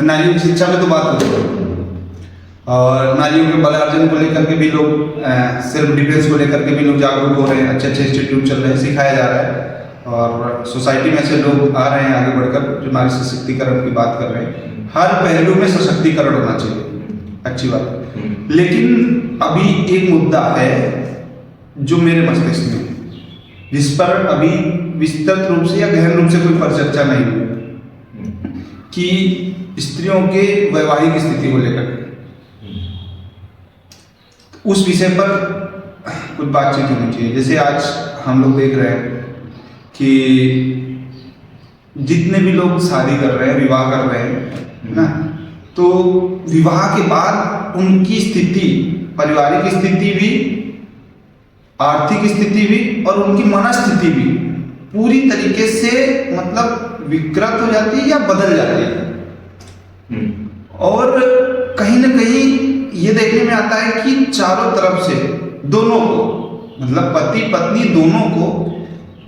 नारियों की शिक्षा में तो बात होती है, और नारियों के बलार्जन को लेकर के भी लोग, सेल्फ डिफेंस को लेकर के भी लोग जागरूक हो रहे हैं, अच्छे अच्छे इंस्टीट्यूट चल रहे हैं, सिखाया जा रहा है, और सोसाइटी में ऐसे लोग आ रहे हैं आगे बढ़कर जो नारी सशक्तिकरण की बात कर रहे हैं। हर पहलू में सशक्तिकरण होना चाहिए, अच्छी बात है। लेकिन अभी एक मुद्दा है जो मेरे मस्तिष्क में, जिस पर अभी विस्तृत रूप से या गहन रूप से कोई परिचर्चा नहीं हुई, कि स्त्रियों के वैवाहिक स्थिति को लेकर उस विषय पर कुछ बातचीत होनी चाहिए। जैसे आज हम लोग देख रहे हैं कि जितने भी लोग शादी कर रहे हैं, विवाह कर रहे हैं ना, तो विवाह के बाद उनकी स्थिति, पारिवारिक स्थिति भी, आर्थिक स्थिति भी और उनकी मनस्थिति भी पूरी तरीके से मतलब विकृत हो जाती है या बदल जाती है। और कहीं ना कहीं ये देखने में आता है कि चारों तरफ से दोनों को, मतलब पति पत्नी दोनों को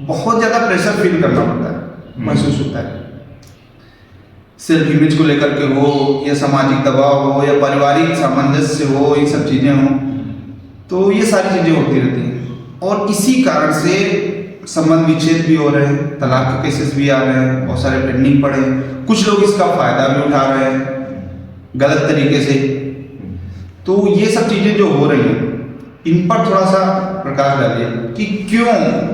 बहुत ज्यादा प्रेशर फील करना पड़ता है, महसूस होता है। सेल्फ इमेज को लेकर के हो, या सामाजिक दबाव हो, या पारिवारिक सामंजस्य हो, ये सब चीजें हो, तो ये सारी चीजें होती रहती हैं। और इसी कारण से संबंध विच्छेद भी हो रहे हैं, तलाक के केसेस भी आ रहे हैं, बहुत सारे पेंडिंग पड़े हैं। कुछ लोग इसका फायदा भी उठा रहे हैं गलत तरीके से। तो ये सब चीजें जो हो रही हैं, इन पर थोड़ा सा प्रकाश डालिए कि क्यों,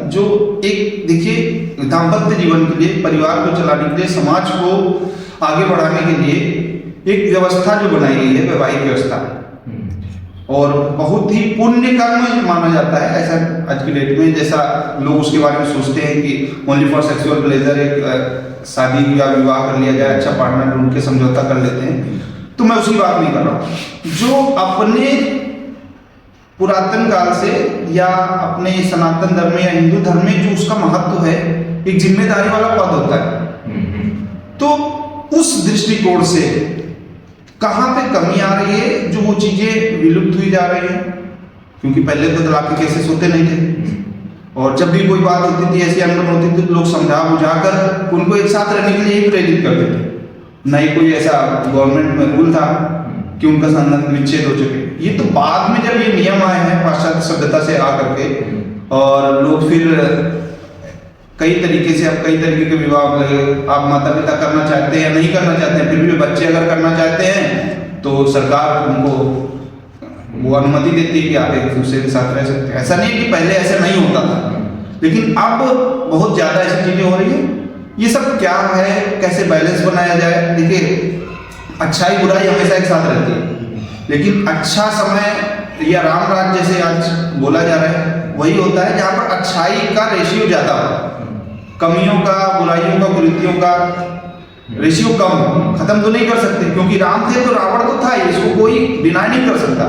जो एक देखिए दाम्पत्य जीवन के लिए, परिवार को चलाने के लिए, समाज को आगे बढ़ाने के लिए एक व्यवस्था जो बनाई गई है, वैवाहिक व्यवस्था, और बहुत ही पुण्य कर्म माना जाता है ऐसा आज की डेट में। जैसा लोग उसके बारे में सोचते हैं कि ओनली फॉर सेक्सुअल प्लेजर, एक शादी या विवाह कर लिया जाए, अच्छा पार्टनर ढूंढ के समझौता कर लेते हैं, तो मैं उसकी बात नहीं कर रहा हूँ। जो अपने पुरातन काल से या अपने सनातन धर्म या हिंदू धर्म में जो उसका महत्व है, एक जिम्मेदारी वाला पद होता है, तो उस दृष्टिकोण से कहाँ पे कमी आ रही है, जो वो चीजें विलुप्त हुई जा रही हैं। क्योंकि पहले तो तलाक के केसेस होते नहीं थे, और जब भी कोई बात होती थी, ऐसी अनबन होती थी, तो लोग समझा बुझाकर उनको एक साथ रहने के लिए ही प्रेरित करते थे। न ही कोई ऐसा गवर्नमेंट में रूल था कि उनका संबंध विच्छेद हो चुके। ये तो बाद में जब ये नियम आए हैं पाश्चात्य सभ्यता से आकर के, और लोग फिर कई तरीके से, अब कई तरीके के विवाह लगे। आप माता पिता करना चाहते हैं या नहीं करना चाहते हैं, फिर भी बच्चे अगर करना चाहते हैं तो सरकार उनको वो अनुमति देती है कि आप एक दूसरे के साथ रह सकते हैं। ऐसा नहीं है कि पहले ऐसा नहीं होता था, लेकिन अब बहुत ज्यादा ऐसी चीजें हो रही है। ये सब क्या है, कैसे बैलेंस बनाया जाए? देखिए, अच्छाई बुराई हमेशा एक साथ रहती है, लेकिन अच्छा समय या राम राज जैसे आज बोला जा रहा है, वही होता है जहाँ पर अच्छाई का रेशियो ज्यादा हो, कमियों का, बुराइयों का, कुरीतियों का रेशियो कम हो। खत्म तो नहीं कर सकते, क्योंकि राम थे तो रावण तो था, इसको कोई डिनाई नहीं कर सकता।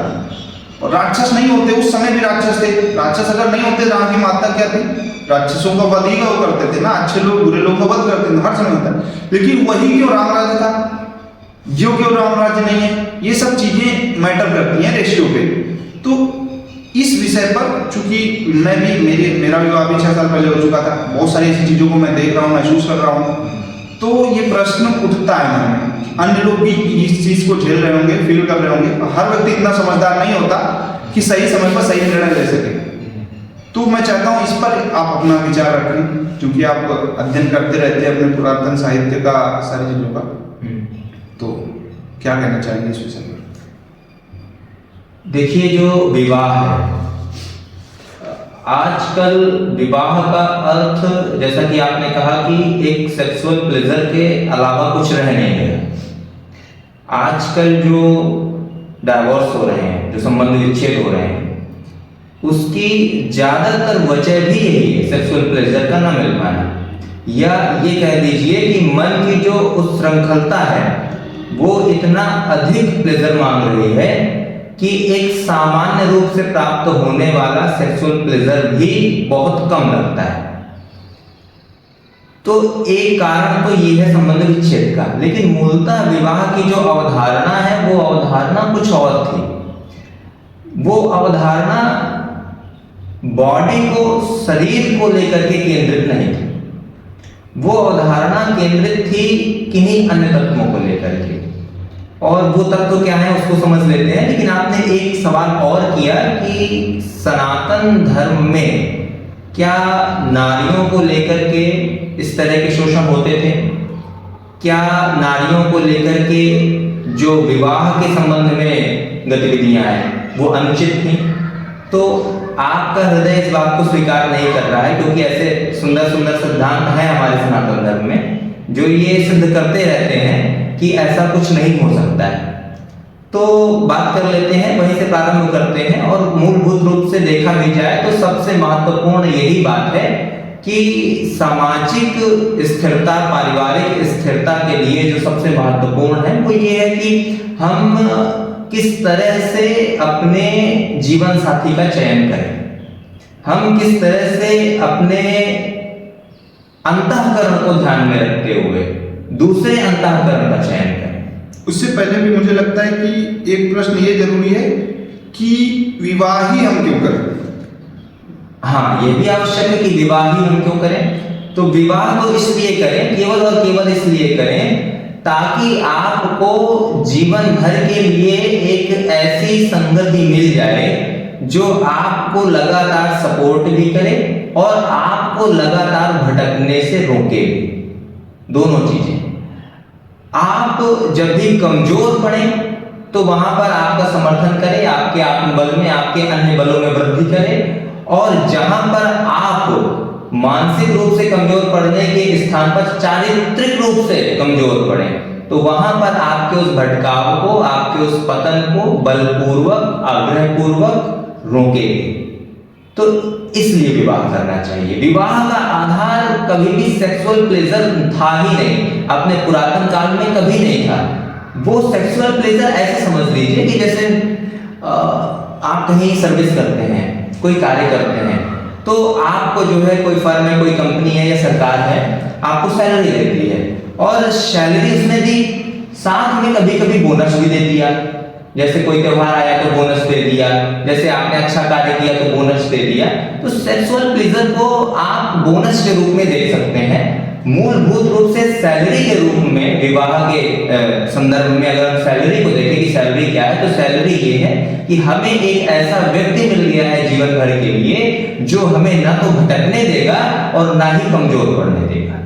और राक्षस नहीं होते, उस समय भी राक्षस थे। राक्षस अगर नहीं होते, राम की माता क्या थी? राक्षसों का वध ही वो करते थे ना, अच्छे लोग बुरे लोग का वध करते थे, हर समय होता है। लेकिन वही क्यों राम राज्य था, जो क्यों राम राज्य नहीं है? ये सब चीजें मैटर करती हैं रेशियो पे। तो इस विषय पर चूंकि मैं भी, मेरा विवाह भी 6 साल पहले हो चुका था, बहुत सारी ऐसी चीजों को मैं देख रहा हूँ, महसूस कर रहा हूँ, तो ये प्रश्न उठता है मन में। अन्य लोग भी इस चीज को झेल रहे होंगे, फील कर रहे होंगे। हर व्यक्ति इतना समझदार नहीं होता कि सही समय पर सही निर्णय ले सके। तो मैं चाहता हूँ इस पर आप अपना विचार रखें, क्योंकि आप अध्ययन करते रहते हैं अपने पुरातन साहित्य का, सारी चीजों का। तो क्या कहना चाहेंगे इस विषय पर? देखिए, जो विवाह है, आजकल विवाह का अर्थ, जैसा कि आपने कहा कि एक सेक्सुअल प्लेजर के अलावा कुछ रह नहीं गया। आजकल जो डाइवोर्स हो रहे हैं, जो संबंध विच्छेद हो रहे हैं, उसकी ज्यादातर वजह भी यही है, सेक्सुअल प्लेजर का न मिल पाना, या ये कह दीजिए कि मन की जो उच्छृंखलता है वो इतना अधिक प्लेजर मांग रही है कि एक सामान्य रूप से प्राप्त होने वाला सेक्सुअल प्लेजर भी बहुत कम लगता है। तो एक कारण तो ये है संबंध विच्छेद का, लेकिन मूलतः विवाह की जो अवधारणा है वो अवधारणा कुछ और थी। वो अवधारणा बॉडी को, शरीर को लेकर के केंद्रित नहीं थी। वो अवधारणा केंद्रित थी किन्हीं अन्य तत्वों को लेकर के। और वो तत्व क्या है उसको समझ लेते हैं। लेकिन आपने एक सवाल और किया कि सनातन धर्म में क्या नारियों को लेकर के इस तरह के शोषण होते थे, क्या नारियों को लेकर के जो विवाह के संबंध में गतिविधियां हैं वो अनुचित थी। तो आपका हृदय इस बात को स्वीकार नहीं कर रहा है, क्योंकि ऐसे सुंदर सुंदर सिद्धांत हैं हमारे सनातन धर्म में जो ये सिद्ध करते रहते हैं कि ऐसा कुछ नहीं हो सकता है। तो बात कर लेते हैं, वहीं से प्रारंभ करते हैं। और मूलभूत रूप से देखा भी जाए तो सबसे महत्वपूर्ण यही बात है कि सामाजिक स्थिरता, पारिवारिक स्थिरता के लिए जो सबसे महत्वपूर्ण है वो ये है कि हम किस तरह से अपने जीवन साथी का चयन करें, हम किस तरह से अपने अंतःकरण को ध्यान में रखते हुए दूसरे अंतःकरण का चयन करें। उससे पहले भी मुझे लगता है कि एक प्रश्न ये जरूरी है कि विवाह ही हम क्यों करें। हाँ, ये भी आवश्यक है कि विवाह ही हम क्यों करें। तो विवाह को इसलिए करें, केवल और केवल इसलिए करें ताकि आपको जीवन भर के लिए एक ऐसी संगति मिल जाए जो आपको लगातार सपोर्ट भी करे और आपको लगातार भटकने से रोके भी। दोनों चीजें। आप जब भी कमजोर पड़े तो वहां पर आपका समर्थन करे, आपके आत्मबल में, आपके अन्य बलों में वृद्धि करे। और जहां पर आप मानसिक रूप से कमजोर पड़ने के स्थान पर चारित्रिक रूप से कमजोर पड़े तो वहां पर आपके उस भटकाव को, आपके उस पतन को बलपूर्वक, आग्रहपूर्वक रोकेगी। तो इसलिए विवाह करना चाहिए। विवाह का आधार कभी भी सेक्सुअल प्लेजर था ही नहीं, अपने पुरातन काल में कभी नहीं था। वो सेक्सुअल प्लेजर ऐसे समझ लीजिए कि जैसे आप कहीं सर्विस करते हैं, कोई कार्य करते हैं, तो आपको जो है कोई फर्म है, कोई कंपनी है या सरकार है, आपको सैलरी देती है और सैलरी उसने दी, साथ में कभी कभी बोनस भी दे दिया। जैसे कोई त्योहार आया तो बोनस दे दिया, जैसे आपने अच्छा कार्य किया तो बोनस दे दिया। तो सेक्सुअल प्लेजर को आप बोनस के रूप में देख सकते हैं। मूलभूत रूप से सैलरी के रूप में विवाह के संदर्भ में अगर हम सैलरी को देखें कि सैलरी क्या है, तो सैलरी ये है कि हमें एक ऐसा व्यक्ति मिल गया है जीवन भर के लिए जो हमें ना तो भटकने देगा और ना ही कमजोर पड़ने देगा।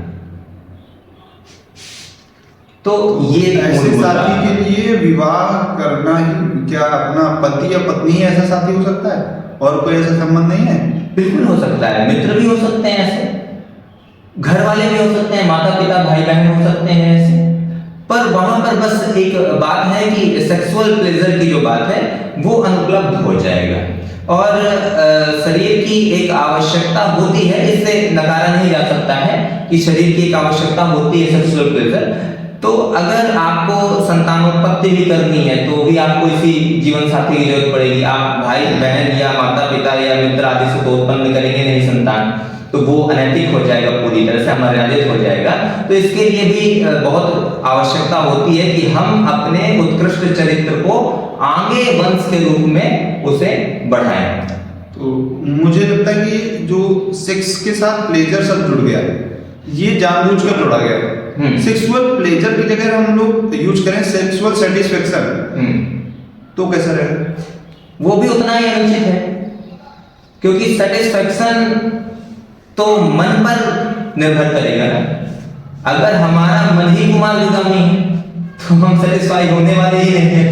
तो ये ऐसे साथी के लिए विवाह करना ही क्या अपना पति या पत्नी ही ऐसा साथी हो सकता है और कोई ऐसा संबंध नहीं है? बिल्कुल हो सकता है, मित्र भी हो सकते हैं ऐसे, घर वाले भी हो सकते हैं, माता पिता भाई बहन हो सकते हैं ऐसे। पर वहां पर बस एक बात है कि सेक्सुअल प्लेजर की जो बात है वो अनुपलब्ध हो जाएगा और शरीर की एक आवश्यकता होती है, इससे नकारा नहीं जा सकता है कि शरीर की एक आवश्यकता होती है सेक्सुअल प्लेजर। तो अगर आपको संतानोत्पत्ति भी करनी है तो भी आपको इसी जीवन साथी की जरूरत पड़ेगी। आप भाई बहन या माता पिता या मित्र आदि से तो उत्पन्न करेंगे नहीं संतान, तो वो अनैतिक हो जाएगा, पूरी तरह से अमर्यादित हो जाएगा। तो इसके लिए भी बहुत आवश्यकता होती है कि हम अपने उत्कृष्ट चरित्र को आगे वंश के रूप में उसे बढ़ाएं। तो मुझे लगता है कि जो सेक्स के साथ प्लेजर सब जुड़ गया, ये जानबूझकर जोड़ा गया। सेक्सुअल प्लेजर की जगह हम लोग यूज करें सेक्सुअल सेटिस्फेक्शन, तो कैसा रहेगा? वो भी उतना ही अनुचित है, क्योंकि सेटिस्फेक्शन तो मन पर निर्भर करेगा ना। अगर हमारा मन ही कुमारगामी है तो हम सेटिस्फाई होने वाले ही नहीं है,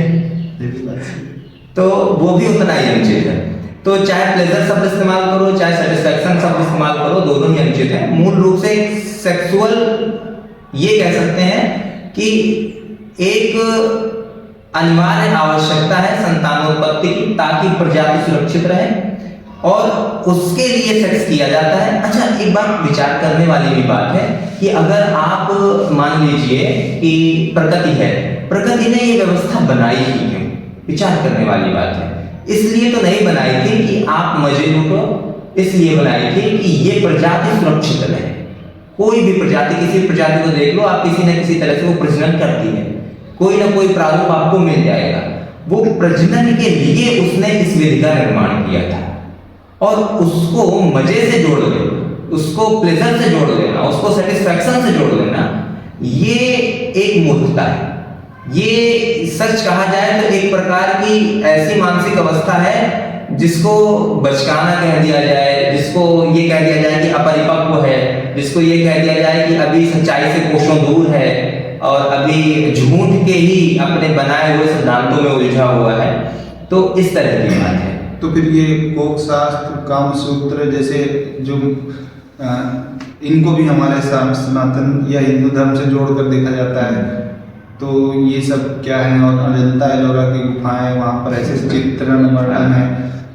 तो वो भी उतना ही अनुचित है। तो चाहे प्लेजर शब्द इस्तेमाल करो, चाहे सेटिस्फेक्शन शब्द इस्तेमाल करो, दोनों ही अनुचित है। मूल रूप से सेक्सुअल ये कह सकते हैं कि एक अनिवार्य आवश्यकता है संतानोत्पत्ति की, ताकि प्रजाति सुरक्षित रहे और उसके लिए सेक्स किया जाता है। अच्छा, एक बात विचार करने वाली भी बात है कि अगर आप मान लीजिए कि प्रकृति है, प्रकृति ने ये व्यवस्था बनाई ही क्यों? विचार करने वाली बात है। इसलिए तो नहीं बनाई थी कि आप मजे लूटो, इसलिए बनाई थी कि ये प्रजाति सुरक्षित रहे। कोई भी प्रजाति, किसी प्रजाति को देख लो आप, किसी न किसी तरह से वो प्रजनन करती है, कोई ना कोई प्रारूप आपको मिल जाएगा। वो प्रजनन के लिए उसने इस विधि का निर्माण किया था और उसको मजे से जोड़ लेना, उसको प्लेजर से जोड़ लेना, उसको सेटिस्फैक्शन से जोड़ लेना, ये एक मूर्खता है। ये सच कहा जाए तो एक प्रकार की ऐसी मानसिक अवस्था है जिसको बचकाना कह दिया जाए, जिसको ये कह दिया जाए कि अपरिपक्व है, जिसको ये कह दिया जाए कि अभी सच्चाई से कोसों दूर है और अभी झूठ के ही अपने बनाए हुए सिद्धांतों में उलझा हुआ है। तो इस तरह की बात है। तो फिर ये कोक शास्त्र, काम सूत्र जैसे जो इनको भी हमारे सनातन या हिंदू धर्म से जोड़कर देखा जाता है, तो ये सब क्या है? और अजंता एलोरा की गुफाएं, वहाँ पर ऐसे चित्रण वर्णन है,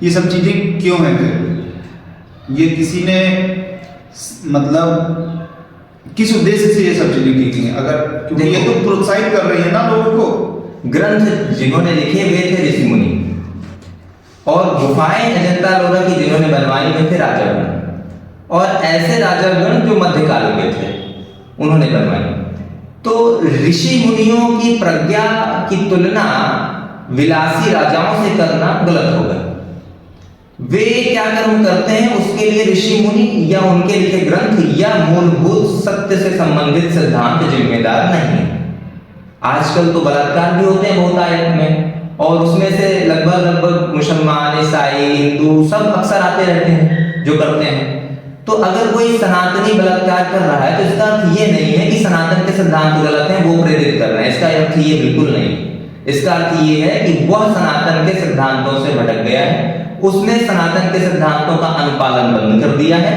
ये सब चीजें क्यों है? फिर ये किसी ने मतलब किस उद्देश्य से ये सब चीजें की गई हैं? अगर क्योंकि ये तो प्रोत्साहित कर रही है ना लोगों को। ग्रंथ जिन्होंने लिखे हुए थे ऋषि मुनि, और गुफाएं अजंता एलोरा की जिन्होंने बनवाई हुए थे राजागण, और ऐसे राजागण जो मध्यकाल के थे उन्होंने बनवाई। तो ऋषि मुनियों की प्रज्ञा की तुलना विलासी राजाओं से करना गलत होगा। वे क्या कर्म करते हैं उसके लिए ऋषि मुनि या उनके लिखे ग्रंथ या मूलभूत सत्य से संबंधित सिद्धांत जिम्मेदार नहीं है। आजकल तो बलात्कार भी होते हैं बहुत आयत में, और उसमें से लगभग मुसलमान, ईसाई, हिंदू सब अक्सर आते रहते हैं जो करते हैं। तो अगर कोई सनातनी बलात्कार कर रहा है तो इसका अर्थ ये नहीं है कि सनातन के सिद्धांत गलत हैं, वो प्रेरित कर रहे हैं। इसका अर्थ ये बिल्कुल नहीं। इसका अर्थ ये है कि वह सनातन के सिद्धांतों से भटक गया है, उसने सनातन के सिद्धांतों का अनुपालन बंद कर दिया है,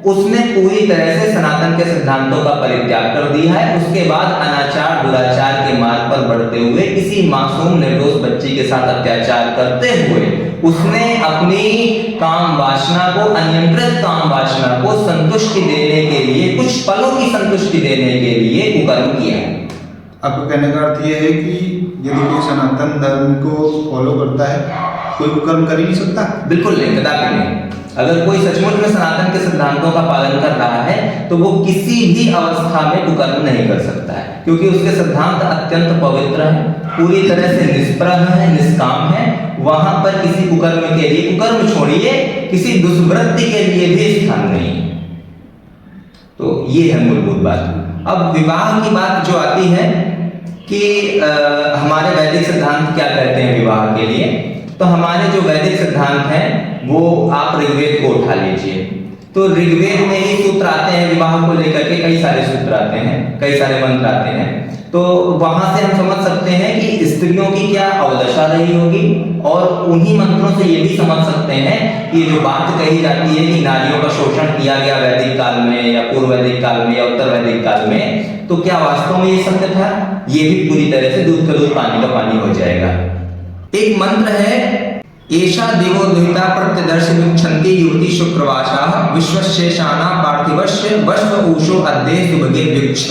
उसने पूरी तरह से सनातन के सिद्धांतों का परित्याग कर दिया है। उसके बाद अनाचार दुराचार के मार्ग पर बढ़ते हुए किसी मासूम निर्दोष बच्ची के साथ अत्याचार करते हुए उसने अपनी काम वासना को, अनियंत्रित काम वासना को संतुष्टि देने के लिए, कुछ पलों की संतुष्टि देने के लिए कुकर्म किया। आपको कहने का अर्थ ये है कि यदि कोई सनातन धर्म को फॉलो करता है, कोई कुकर्म कर ही नहीं सकता? बिल्कुल नहीं, कदापि नहीं। अगर कोई सचमुच में सनातन के सिद्धांतों का पालन कर रहा है तो वो किसी भी अवस्था में कुकर्म नहीं कर सकता है, क्योंकि उसके सिद्धांत अत्यंत पवित्र हैं, पूरी तरह से निष्प्रह है, निष्काम है। वहां पर किसी कुकर्म के लिए, कुकर्म छोड़िए, किसी दुष्वृत्ति के लिए भी स्थान नहीं। तो ये है मूलभूत बात। अब विवाह की बात जो आती है कि हमारे वैदिक सिद्धांत क्या कहते हैं विवाह के लिए, तो हमारे जो वैदिक सिद्धांत हैं वो आप ऋग्वेद को उठा लीजिए, तो ऋग्वेद में ही सूत्र आते हैं विवाह को लेकर के, कई सारे सूत्र आते हैं, कई सारे मंत्र आते हैं। तो वहां से हम समझ सकते हैं कि स्त्रियों की क्या अवदशा रही होगी, और उन्हीं मंत्रों से ये भी समझ सकते हैं कि जो बात कही जाती है कि नारियों का शोषण किया गया वैदिक काल में या पूर्व वैदिक काल में या उत्तर वैदिक काल में, तो क्या वास्तव में ये सत्य था? ये भी पूरी तरह से दूध का दूध पानी का पानी हो जाएगा। एक मंत्र है, एषा देवो दुहिता प्रत्यदर्श विक्षन्ति युवती शुक्रवासाः विश्वशेषाना पार्थिवस्य वश्व ऊषो अद्य सुभगे वृक्ष।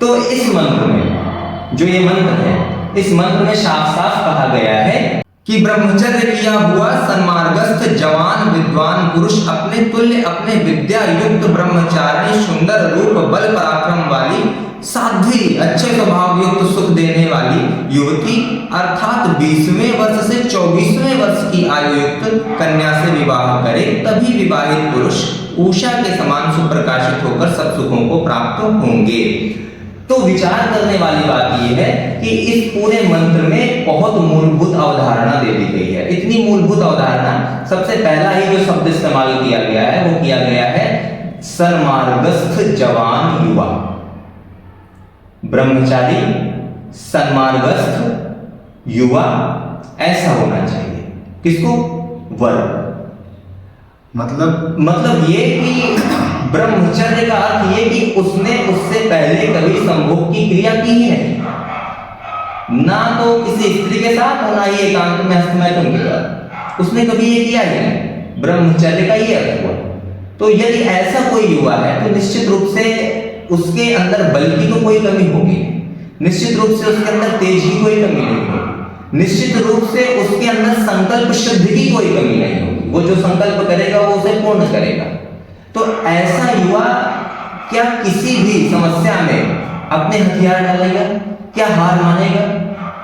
तो इस मंत्र में, जो ये मंत्र है, इस मंत्र में साफ साफ कहा गया है कि ब्रह्मचर्य किया हुआ सन्मार्गस्थ जवान विद्वान पुरुष अपने तुल्य, अपने विद्या युक्त ब्रह्मचारिणी, सुंदर रूप, बल पराक्रम वाली, साध्वी, अच्छे स्वभाव युक्त, सुख देने वाली युवती अर्थात 20वें वर्ष से 24वें वर्ष की आयु युक्त कन्या से विवाह करे, तभी विवाहित पुरुष उषा के समान सुप्रकाशित होकर सब सुखों को प्राप्त होंगे। तो विचार करने वाली बात यह है कि इस पूरे मंत्र में बहुत मूलभूत अवधारणा दे दी गई है। इतनी मूलभूत अवधारणा, सबसे पहला ही जो शब्द इस्तेमाल किया गया है वो किया गया है सन्मार्गस्थ जवान युवा। ब्रह्मचारी, सन्मार्गस्थ युवा, ऐसा होना चाहिए। किसको? वर। मतलब ये कि ब्रह्मचर्य का अर्थ ये कि उसने उससे पहले कभी संभोग की क्रिया की है, ना तो किसी स्त्री के साथ और ना ही एकांत में हस्तमैथुन के साथ, उसने कभी ये किया ही नहीं। ब्रह्मचर्य का ये अर्थ हुआ। तो यदि ऐसा कोई युवा है तो निश्चित रूप से उसके अंदर बल की तो कोई कमी होगी, निश्चित रूप से उसके अंदर तेज की कोई कमी नहीं होगी, निश्चित रूप से उसके अंदर संकल्प शुद्धि की कोई कमी नहीं होगी। वो जो संकल्प करेगा वो उसे पूर्ण करेगा। तो ऐसा युवा क्या किसी भी समस्या में अपने हथियार डालेगा? क्या हार मानेगा?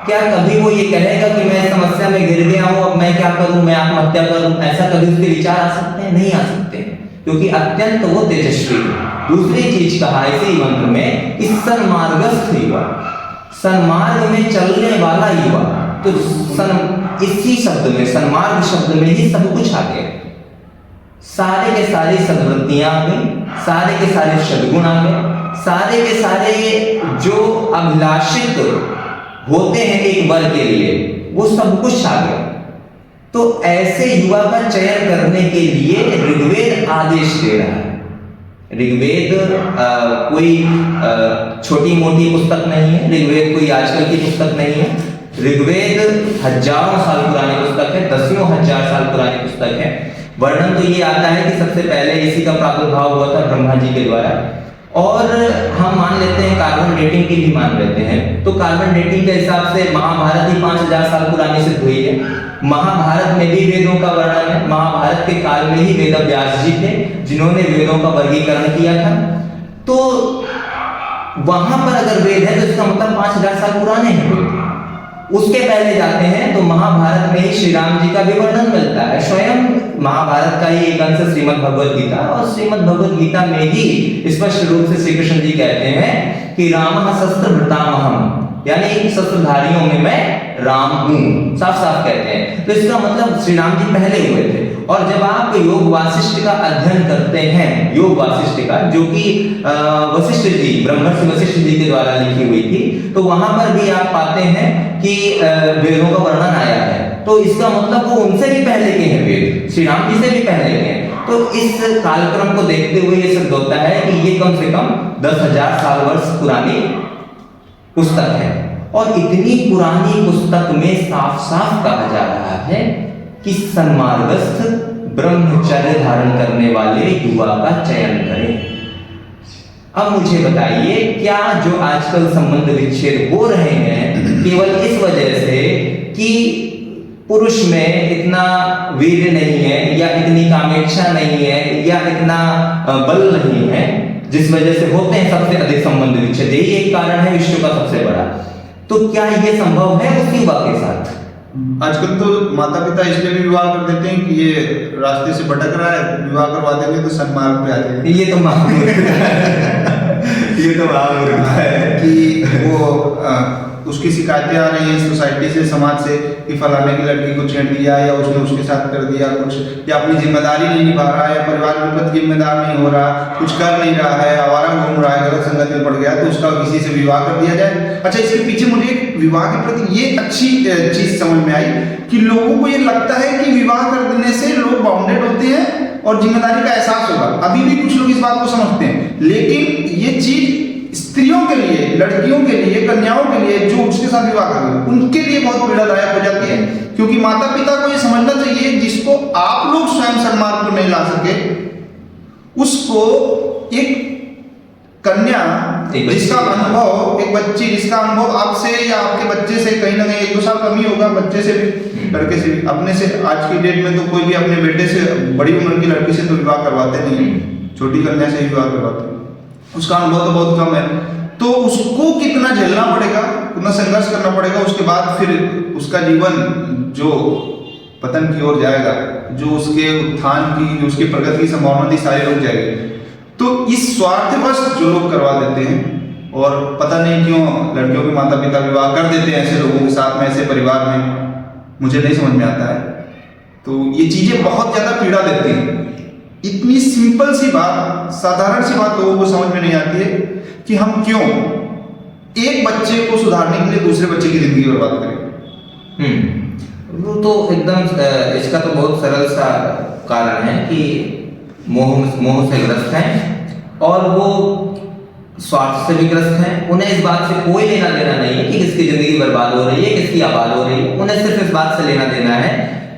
क्या कभी वो ये कहेगा कि मैं समस्या में गिर गया हूं, अब मैं क्या करूं, मैं आत्महत्या करूं? ऐसा कभी उसके विचार आ सकते हैं? नहीं आ सकते, क्योंकि अत्यंत वो तेजस्वी है। दूसरी चीज कहा इसी मंत्र में कि सन्मार्गस्थ युवा, सन्मार्ग में चलने वाला युवा, तो इसी शब्द में, सन्मार्ग शब्द में ही सब कुछ आ गया। सारे के सारे सद्वृत्तियां आ गई, सारे के सारे सद्गुण आ गए, सारे के सारे जो अभिलाषित होते हैं एक वर्ग के लिए, वो सब कुछ आ गया। तो ऐसे युवा का चयन करने के लिए ऋग्वेद आदेश दे रहा है। ऋग्वेद कोई छोटी मोटी पुस्तक नहीं है, ऋग्वेद कोई आजकल की पुस्तक नहीं है। ऋग्वेद हजारों साल पुरानी पुस्तक है, दसियों हजार साल पुरानी पुस्तक है। वर्णन तो ये आता है कि सबसे पहले इसी का प्रादुर्भाव हुआ था ब्रह्मा जी के द्वारा, और हम मान लेते हैं कार्बन डेटिंग की भी मान लेते हैं, तो कार्बन डेटिंग के हिसाब से महाभारत ही 5000 साल पुरानी सिद्ध हुई है। महाभारत में भी वेदों का वर्णन है। महाभारत के काल में ही वेद व्यास जी थे जिन्होंने वेदों का वर्गीकरण किया था। तो वहां पर अगर वेद है तो इसका मतलब 5000 साल पुराने हैं वेद। उसके पहले जाते हैं तो महाभारत में ही श्री राम जी का भी वर्णन मिलता है। स्वयं महाभारत का ही एक अंश श्रीमद् भगवद गीता, और श्रीमद् भगवद गीता में ही स्पष्ट रूप से श्री कृष्ण जी कहते हैं कि रामः शस्त्र भृतामहम्, यानी शस्त्रधारियों में मैं राम हूं, साफ साफ कहते हैं। तो इसका मतलब श्री राम जी पहले हुए थे। और जब आप योग वासिष्ठ का अध्ययन करते हैं, योग वासिष्ठ का, जो कि वशिष्ठ जी, ब्रह्मर्षि वशिष्ठ जी के द्वारा लिखी हुई थी, तो वहां पर भी आप पाते हैं कि वेदों का वर्णन आया है। तो इसका मतलब वो उनसे भी पहले के हैं वेद, श्री राम जी से भी पहले के हैं। तो इस कालक्रम को देखते हुए ये सिद्ध होता है कि ये कम से कम 10,000 साल वर्ष पुरानी पुस्तक है। और इतनी पुरानी पुस्तक में साफ साफ कहा जा रहा है कि सन्मार्गस्थ ब्रह्मचर्य धारण करने वाले युवा का चयन करें। अब मुझे बताइए, क्या जो आजकल संबंध विच्छेद हो रहे हैं केवल इस वजह से कि पुरुष में इतना वीर्य नहीं है, या इतनी कामेच्छा नहीं है, या इतना बल नहीं है, जिस वजह से होते हैं सबसे अधिक संबंध विच्छेद? यही एक कारण है विश्व का सबसे बड़ा। तो क्या ये संभव है उस युवा के साथ? आजकल तो माता पिता इसलिए भी विवाह कर देते हैं कि ये रास्ते से भटक रहा है, विवाह करवा देंगे तो सन्मार्ग पे आ जाएंगे। ये तो ये तो महामूर्ख है कि वो उसकी शिकायतें आ रही हैं सोसाइटी से, समाज से, कि फलाने की लड़की को छेड़ दिया, या उसने उसके साथ कर दिया कुछ, या अपनी जिम्मेदारी नहीं निभा रहा है, परिवार के प्रति जिम्मेदार नहीं हो रहा, कुछ कर नहीं रहा है, आवारा घूम रहा है, गलत संगत में पड़ गया, तो उसका किसी से विवाह कर दिया जाए। अच्छा, इसके पीछे मुझे विवाह के प्रति ये अच्छी चीज समझ में आई कि लोगों को ये लगता है कि विवाह कर देने से लोग बाउंडेड होते हैं और जिम्मेदारी का एहसास होगा। अभी भी कुछ लोग इस बात को समझते हैं, लेकिन ये चीज स्त्रियों के लिए, लड़कियों के लिए, कन्याओं के लिए जो उसके साथ विवाह कर रहे हैं उनके लिए बहुत पीड़ादायक हो जाती है। क्योंकि माता पिता को ये समझना चाहिए, जिसको आप लोग स्वयं सन्मार्ग पर नहीं ला सके, उसको एक कन्या जिसका अनुभव, एक बच्ची जिसका अनुभव आपसे या आपके बच्चे से कहीं ना कहीं 1-2 साल कम ही होगा, बच्चे से भी, लड़के से भी, अपने से आज की डेट में तो कोई भी अपने बेटे से, बड़ी उम्र की लड़की से तो विवाह करवाते नहीं, छोटी कन्या से ही विवाह करवाते हैं। उसका अनुभव तो बहुत कम है, तो उसको कितना झेलना पड़ेगा, कितना संघर्ष करना पड़ेगा, उसके बाद फिर उसका जीवन जो पतन की ओर जाएगा, जो उसके उत्थान की, जो उसकी प्रगति की संभावना थी, सारी रुक जाएगी। तो इस स्वार्थवश जो लोग करवा देते हैं, और पता नहीं क्यों लड़कियों के माता पिता विवाह कर देते हैं ऐसे लोगों के साथ में, ऐसे परिवार में, मुझे नहीं समझ में आता है। तो ये चीजें बहुत ज्यादा पीड़ा देती हैं। इतनी सिंपल सी बात, साधारण सी बात लोगों को समझ में नहीं आती है कि हम क्यों एक बच्चे को सुधारने के लिए दूसरे बच्चे की जिंदगी बर्बाद करें। वो तो एकदम इसका तो बहुत सरल सा कारण है कि मोह से ग्रस्त हैं, और वो स्वार्थ से भी ग्रस्त हैं। उन्हें इस बात से कोई लेना देना नहीं है कि किसकी जिंदगी बर्बाद हो रही है, किसकी आबाद हो रही है। उन्हें सिर्फ इस बात से लेना देना है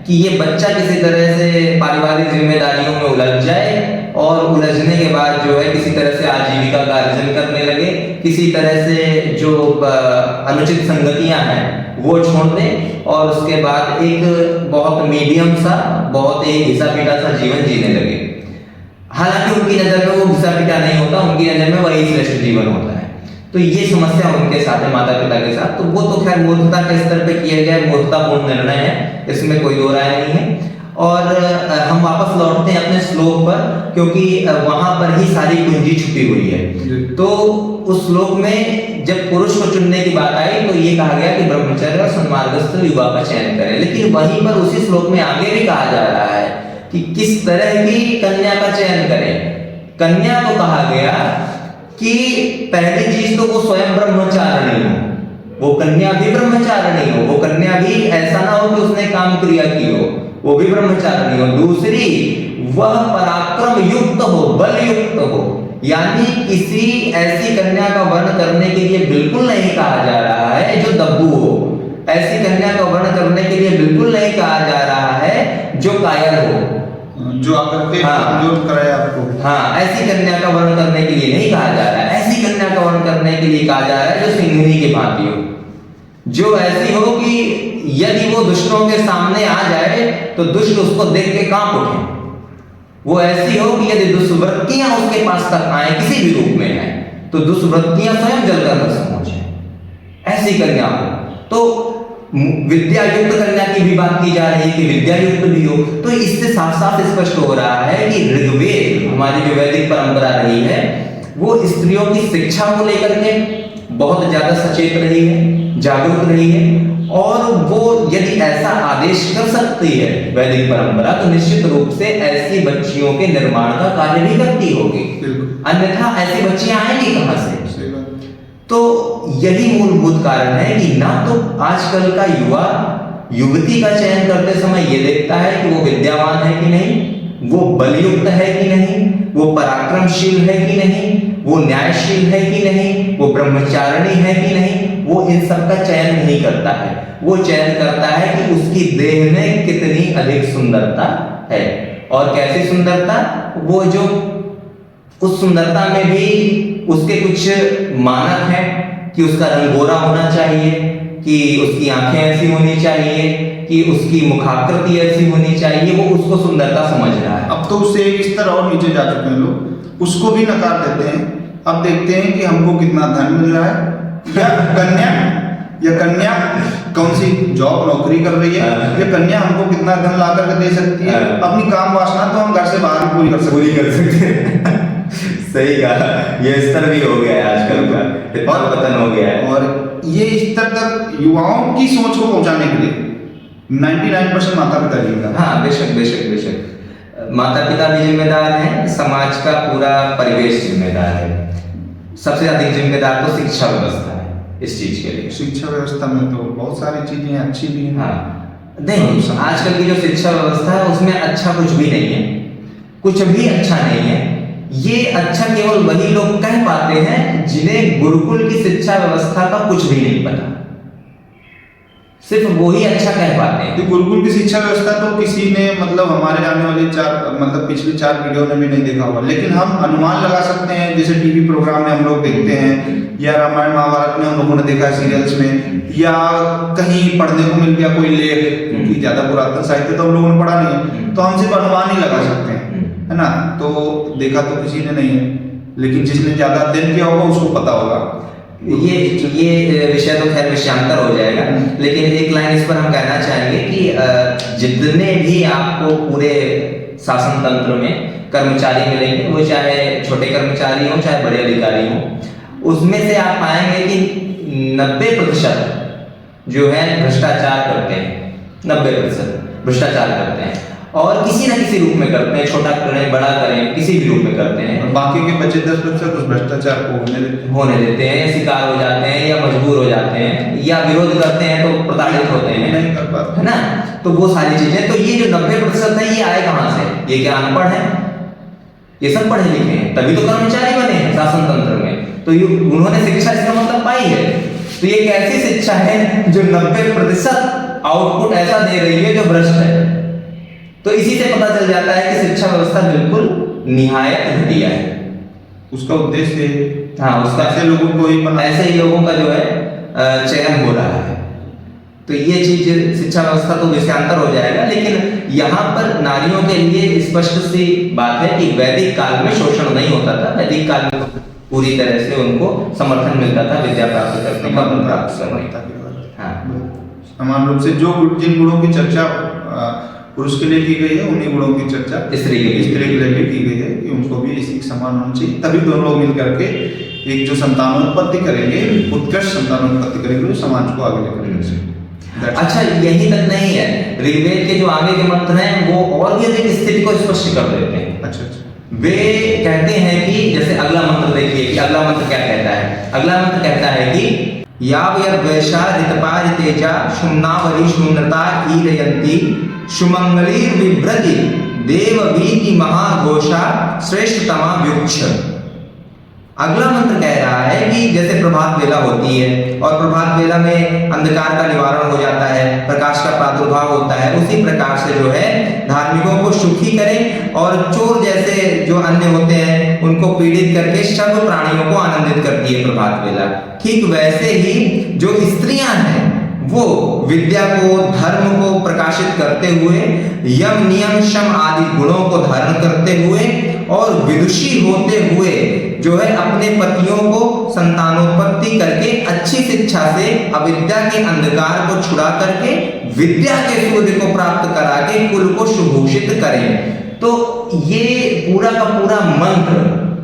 कि ये बच्चा किसी तरह से पारिवारिक जिम्मेदारियों में उलझ जाए, और उलझने के बाद जो है किसी तरह से आजीविका का अर्जन करने लगे, किसी तरह से जो अनुचित संगतियां हैं वो छोड़ दें, और उसके बाद एक बहुत मीडियम सा, बहुत एक घिसा पीटा सा जीवन जीने लगे। हालांकि उनकी नजर में वो घिसा पीटा नहीं होता, उनकी नजर में वही श्रेष्ठ जीवन होता है। तो ये समस्या उनके साथ है, माता पिता के साथ। तो वो तो खैर मूर्खता के स्तर पे किया गया मूर्खतापूर्ण निर्णय है, इसमें कोई दो राय नहीं है। और हम वापस लौटते हैं अपने श्लोक पर, क्योंकि वहां पर ही सारी कुंजी छुपी हुई है। तो उस श्लोक में जब पुरुष को चुनने की बात आई तो ये कहा गया कि ब्रह्मचर्य और सन्मार्गस्थ युवा का चयन करें, लेकिन वहीं पर उसी श्लोक में आगे भी कहा जा रहा है कि किस तरह की कन्या का चयन करें। कन्या को कहा गया कि पहली चीज तो वो स्वयं ब्रह्मचारिणी हो, वो कन्या भी ब्रह्मचारिणी हो, वो कन्या भी ऐसा ना हो कि उसने काम क्रिया की हो, वो भी ब्रह्मचारिणी हो। दूसरी, वह पराक्रम युक्त हो, बल युक्त हो, यानी किसी ऐसी कन्या का वर्ण करने के लिए बिल्कुल नहीं कहा जा रहा है जो दब्बू हो, ऐसी कन्या का वर्ण करने के लिए बिल्कुल नहीं कहा जा रहा है जो कायर हो, जो आकर के कमजोर कराए आपको। हाँ, ऐसी कन्या का वर्ण करने के लिए नहीं कहा जा रहा है, ऐसी कन्या का वर्ण करने के लिए कहा जा रहा है जो सिंघनी की भांति हो, जो ऐसी हो कि यदि वो दुष्टों के सामने आ जाए तो दुष्ट उसको देख के कांप उठे, वो ऐसी हो कि यदि दुष्वृत्तियां उसके पास तक आए किसी भी रूप में है तो दुष्वृत्तियां स्वयं जलकर भस्म हो जाए, ऐसी कन्या हो। तो विद्या युक्त कन्या की भी बात की जा रही है कि विद्या युक्त भी हो। तो इससे साफ साफ स्पष्ट हो रहा है कि ऋग्वेद, हमारी जो वैदिक परंपरा रही है, वो स्त्रियों की शिक्षा को लेकर के बहुत ज्यादा सचेत रही है, जागरूक रही है, और वो यदि ऐसा आदेश कर सकती है वैदिक परंपरा तो निश्चित रूप से ऐसी बच्चियों के निर्माण का कार्य भी करती होगी, अन्यथा ऐसी बच्चियां आएंगी कहां से। तो यही मूलभूत कारण है कि ना तो आजकल का युवा युवती का चयन करते समय ये देखता है कि वो विद्यावान है कि नहीं, वो बलयुक्त है कि नहीं, वो पराक्रमशील है कि नहीं, वो न्यायशील है कि नहीं, वो ब्रह्मचारिणी है कि नहीं, वो इन सब का चयन नहीं करता है। वो चयन करता है कि उसकी देह में कितनी अधिक सुंदरता है, और कैसी सुंदरता, वो जो उस सुंदरता में भी उसके कुछ मानक हैं कि उसका रंग गोरा होना चाहिए, कि उसकी आंखें ऐसी होनी चाहिए, कि उसकी मुखाकृति ऐसी होनी चाहिए, वो उसको सुंदरता समझ रहा है। अब तो उससे एक स्तर और नीचे जा चुके हैं लोग, उसको भी नकार देते हैं। अब देखते हैं कि हमको कितना धन मिल रहा है, या कन्या कौन सी जॉब नौकरी कर रही है, या कन्या हमको कितना धन ला करके दे सकती है। अपनी काम वासना तो हम घर से बाहर भी पूरी कर सकते हैं। सही कहा, ये स्तर भी हो गया है आजकल का, इतना पतन हो गया है। और ये स्तर तक युवाओं की सोच को पहुंचाने के लिए 99% माता पिता जिम्मेदार। हाँ, बेशक बेशक बेशक माता पिता भी जिम्मेदार हैं, समाज का पूरा परिवेश जिम्मेदार है। सबसे अधिक जिम्मेदार तो शिक्षा व्यवस्था है इस चीज के लिए। शिक्षा व्यवस्था में तो बहुत सारी चीजें अच्छी भी हैं। हाँ, नहीं, आजकल की जो शिक्षा व्यवस्था है उसमें अच्छा कुछ भी नहीं है, कुछ भी अच्छा नहीं है। ये अच्छा केवल वही लोग कह पाते हैं जिन्हें गुरुकुल की शिक्षा व्यवस्था का कुछ भी नहीं पता, सिर्फ वो ही अच्छा कह पाते हैं। तो गुरुकुल की शिक्षा व्यवस्था तो किसी ने मतलब हमारे आने वाले पिछले 4 वीडियो में भी नहीं देखा होगा, लेकिन हम अनुमान लगा सकते हैं। जैसे टीवी प्रोग्राम में हम लोग देखते हैं, या रामायण महाभारत में हम लोगों ने देखा है सीरियल्स में, या कहीं पढ़ने को मिल गया कोई लेख, क्योंकि ज्यादा पुरातन साहित्य तो हम लोगों ने पढ़ा नहीं है, तो हम सिर्फ अनुमान ही लगा सकते हैं, है ना। तो देखा तो किसी ने नहीं है, लेकिन जिसने ज्यादा अध्ययन किया होगा उसको पता होगा। ये विषय तो खैर विषयांतर हो जाएगा, लेकिन एक लाइन इस पर हम कहना चाहेंगे कि जितने भी आपको पूरे शासन तंत्र में कर्मचारी मिलेंगे, वो चाहे छोटे कर्मचारी हो चाहे बड़े अधिकारी हो, उसमें से आप पाएंगे कि 90% जो है भ्रष्टाचार करते हैं, 90% भ्रष्टाचार करते हैं, और किसी न किसी रूप में करते हैं, छोटा करें बड़ा करें किसी भी रूप में करते हैं। और बाकी के बचे 10% उस भ्रष्टाचार को होने देते हैं, या शिकार हो जाते हैं, या मजबूर हो जाते हैं, या विरोध करते हैं तो प्रताड़ित होते हैं, नहीं कर पाते, है ना। तो वो सारी चीजें, तो ये जो 90% है ये आए कहाँ से? ये क्या अनपढ़ है? ये सब पढ़े लिखे हैं, तभी तो कर्मचारी बने हैं शासन तंत्र में, तो ये उन्होंने शिक्षा इसका मतलब पाई है। तो ये एक ऐसी शिक्षा है जो 90% आउटपुट ऐसा दे रही है जो भ्रष्ट है। तो इसी से पता चल जाता है कि शिक्षा व्यवस्था बिल्कुल निहायत घटिया है। उसका उद्देश्य, हाँ, उसका ऐसे लोगों को ही ऐसे ही लोगों का जो है चयन हो रहा है। तो ये चीज शिक्षा व्यवस्था तो विषयांतर हो जाएगा, लेकिन यहाँ पर नारियों के लिए स्पष्ट सी बात है कि वैदिक काल में शोषण नहीं होता था। वैदिक काल में पूरी तरह से उनको समर्थन मिलता था विद्या प्राप्त करने का, प्राप्त करने का। हाँ, समान रूप से जो जिन गुणों की चर्चा पुरुष के लिए की गई है, उन्हीं गुणों की चर्चा स्त्री के लिए भी की गई है कि उनको भी इसी समान होना चाहिए, तभी दोनों लोग मिल करके एक जो संतानोत्पत्ति करेंगे, उत्कृष्ट संतानोत्पत्ति करेंगे, जो समाज को आगे लेकर अच्छा, यही तक नहीं है, ऋग्वेद के जो आगे के मंत्र हैं वो और भी अधिक स्थिति को स्पष्ट कर देते हैं। अच्छा। वे कहते हैं कि जैसे अगला मंत्र देखिए कि अगला मंत्र क्या कहता है। अगला मंत्र कहता है कि यावयर्वैषा ऋतपा ऋतेजा शुम्नावरी शुम्नता ईरयन्ति शुमंगलीर विभ्रति देववीति महाघोषा श्रेष्ठतमा व्युक्ष। अगला मंत्र कह रहा है कि जैसे प्रभात वेला होती है और प्रभात वेला में अंधकार का निवारण हो जाता है, प्रकाश का प्रादुर्भाव होता है, उसी प्रकार से जो है धार्मिकों को सुखी करें और चोर जैसे जो अन्य होते हैं उनको पीड़ित करके सब प्राणियों को आनंदित करती है प्रभात वेला। ठीक वैसे ही जो स्त्रियां हैं वो विद्या को, धर्म को प्रकाशित करते हुए, यम नियम शम आदि गुणों को धारण करते हुए और विदुषी होते हुए जो है अपने पतियों को संतानोत्पत्ति करके अच्छी शिक्षा से अविद्या के अंधकार को छुड़ा करके विद्या के सूर्य को प्राप्त करा के कुल को सुभूषित करें। तो ये पूरा का पूरा मंत्र,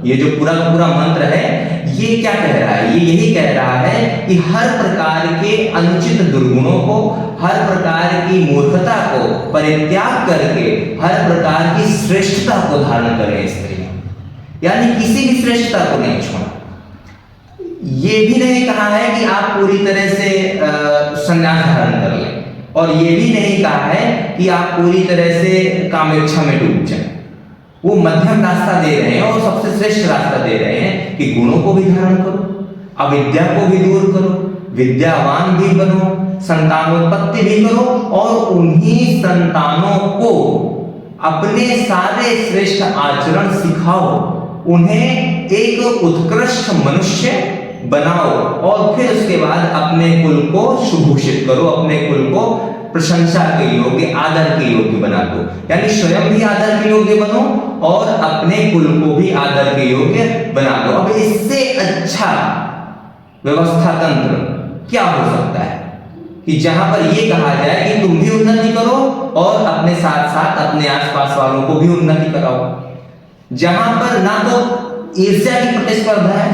ये जो पूरा का पूरा मंत्र है, ये क्या कह रहा है? ये यही कह रहा है कि हर प्रकार के अनुचित दुर्गुणों को, हर प्रकार की मूर्खता को परित्याग करके हर प्रकार की श्रेष्ठता को धारण करें स्त्रियां, यानी किसी भी श्रेष्ठता को नहीं छोड़ा। ये भी नहीं कहा है कि आप पूरी तरह से संन्यास धारण कर लें, और ये भी नहीं कहा है कि आप पूरी तरह से कामेच्छा में डूब जाएं। वो मध्यम रास्ता दे रहे हैं और सबसे श्रेष्ठ रास्ता दे रहे हैं कि गुणों को भी धारण करो, अविद्या को भी दूर करो, विद्यावान भी बनो, संतानोत्पत्ति भी करो और उन्हीं संतानों को अपने सारे श्रेष्ठ आचरण सिखाओ, उन्हें एक उत्कृष्ट मनुष्य बनाओ और फिर उसके बाद अपने कुल को सुभूषित करो, अपने कुल को प्रशंसा के योग्य, आदर के योग्य बना दो। यानी स्वयं भी आदर के योग्य बनो और अपने कुल को भी आदर के योग्य बना दो। अब इससे अच्छा व्यवस्था तंत्र क्या हो सकता है कि जहां पर यह कहा जाए कि तुम भी उन्नति करो और अपने साथ साथ अपने आसपास वालों को भी उन्नति कराओ। जहां पर ना तो ईर्ष्या की प्रतिस्पर्धा है,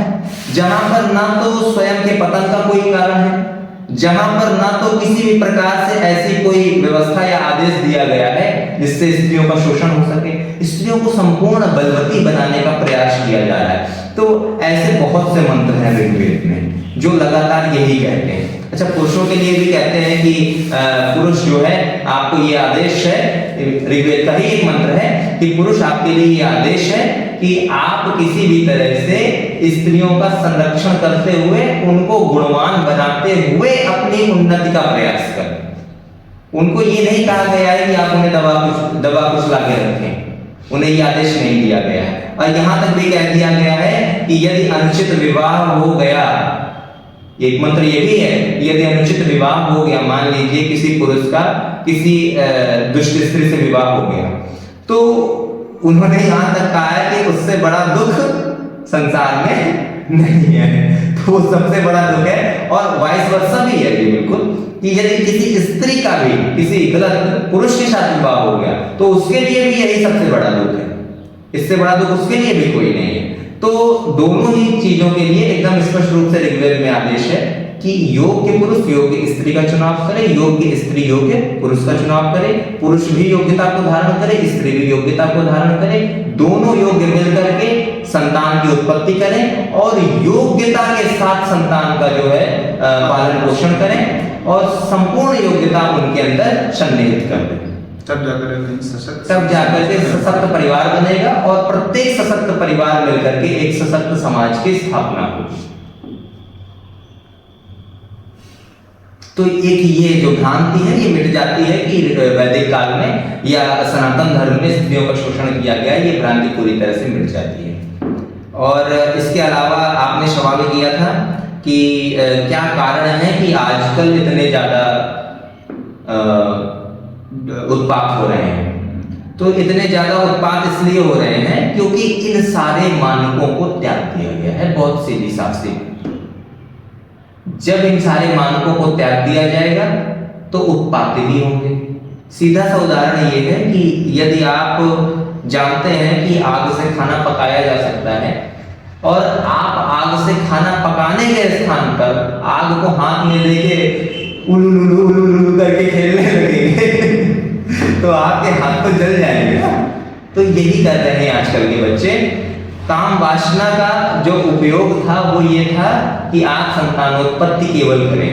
जहां पर ना तो स्वयं के पतन का कोई कारण है, जहां पर ना तो किसी भी प्रकार से ऐसी कोई व्यवस्था या आदेश दिया गया है जिससे स्त्रियों का शोषण हो सके, स्त्रियों को संपूर्ण बलवती बनाने का प्रयास किया जा रहा है। तो ऐसे बहुत से मंत्र हैं ऋग्वेद में जो लगातार यही कहते हैं। अच्छा, पुरुषों के लिए भी कहते हैं कि पुरुष जो है, आपको ये आदेश है, ऋग्वेद का ही एक मंत्र है कि पुरुष आपके लिए ये आदेश है कि आप किसी भी तरह से स्त्रियों का संरक्षण करते हुए, उनको गुणवान बनाते हुए अपनी उन्नति का प्रयास करें। उनको ये नहीं कहा गया है कि आप उन्हें दबा कुछ लाके रखें, उन्हें ये आदेश नहीं दिया गया है। और यहां तक भी कह दिया गया है कि यदि अनुचित विवाह हो गया, एक मंत्र ये भी है, यदि अनुचित विवाह हो गया, मान लीजिए किसी पुरुष का किसी दुष्ट स्त्री से विवाह हो गया, तो उन्होंने यहां तक कहा है कि उससे बड़ा दुख संसार में नहीं है। तो वो सबसे बड़ा दुख है। और वाइस वर्सा भी है ये बिल्कुल, कि यदि किसी स्त्री का भी किसी गलत पुरुष के साथ विवाह हो गया तो उसके लिए भी यही सबसे बड़ा दुख है, इससे बड़ा दुख उसके लिए भी कोई नहीं है। तो दोनों ही चीजों के लिए एकदम स्पष्ट रूप से ऋग्वेद में आदेश है कि योग्य पुरुष योग्य स्त्री का चुनाव करे, योग्य स्त्री योग्य पुरुष का चुनाव करे, पुरुष भी योग्यता को धारण करे, स्त्री भी योग्यता को धारण करे, दोनों योग्य मिलकर के संतान की उत्पत्ति करें और योग्यता के साथ संतान का जो है पालन पोषण करें और संपूर्ण योग्यता उनके अंदर सन्निहित कर दें। तब जाकर के सशक्त परिवार बनेगा और प्रत्येक सशक्त परिवार मिलकर के एक सशक्त समाज की स्थापना होगी। तो एक ये जो भ्रांति है ये मिट जाती है कि वैदिक काल में या सनातन धर्म में स्त्रियों का शोषण किया गया, ये भ्रांति पूरी तरह से मिट जाती है। और इसके अलावा आपने सवाल किया था कि क्या कारण है कि आजकल इतने ज्यादा उत्पात हो रहे हैं। तो इतने ज्यादा उत्पात इसलिए हो रहे हैं क्योंकि इन सारे मानकों को त्याग दिया गया है। बहुत सीधी साफ जब इन सारे मानकों को त्याग दिया जाएगा तो उत्पात भी होंगे, सीधा सा उदाहरण ये है कि यदि आप जानते हैं कि आग से खाना पकाया जा सकता है और आप आग से खाना पकाने के स्थान पर आग को हाथ में लेके उलुलुलु उलुलुलु करके खेलने लगेंगे तो आपके हाथ तो जल जाएंगे। तो यही कर रहे हैं आजकल के बच्चे। काम वासना का जो उपयोग था वो ये था कि आप संतानोत्पत्ति केवल करें,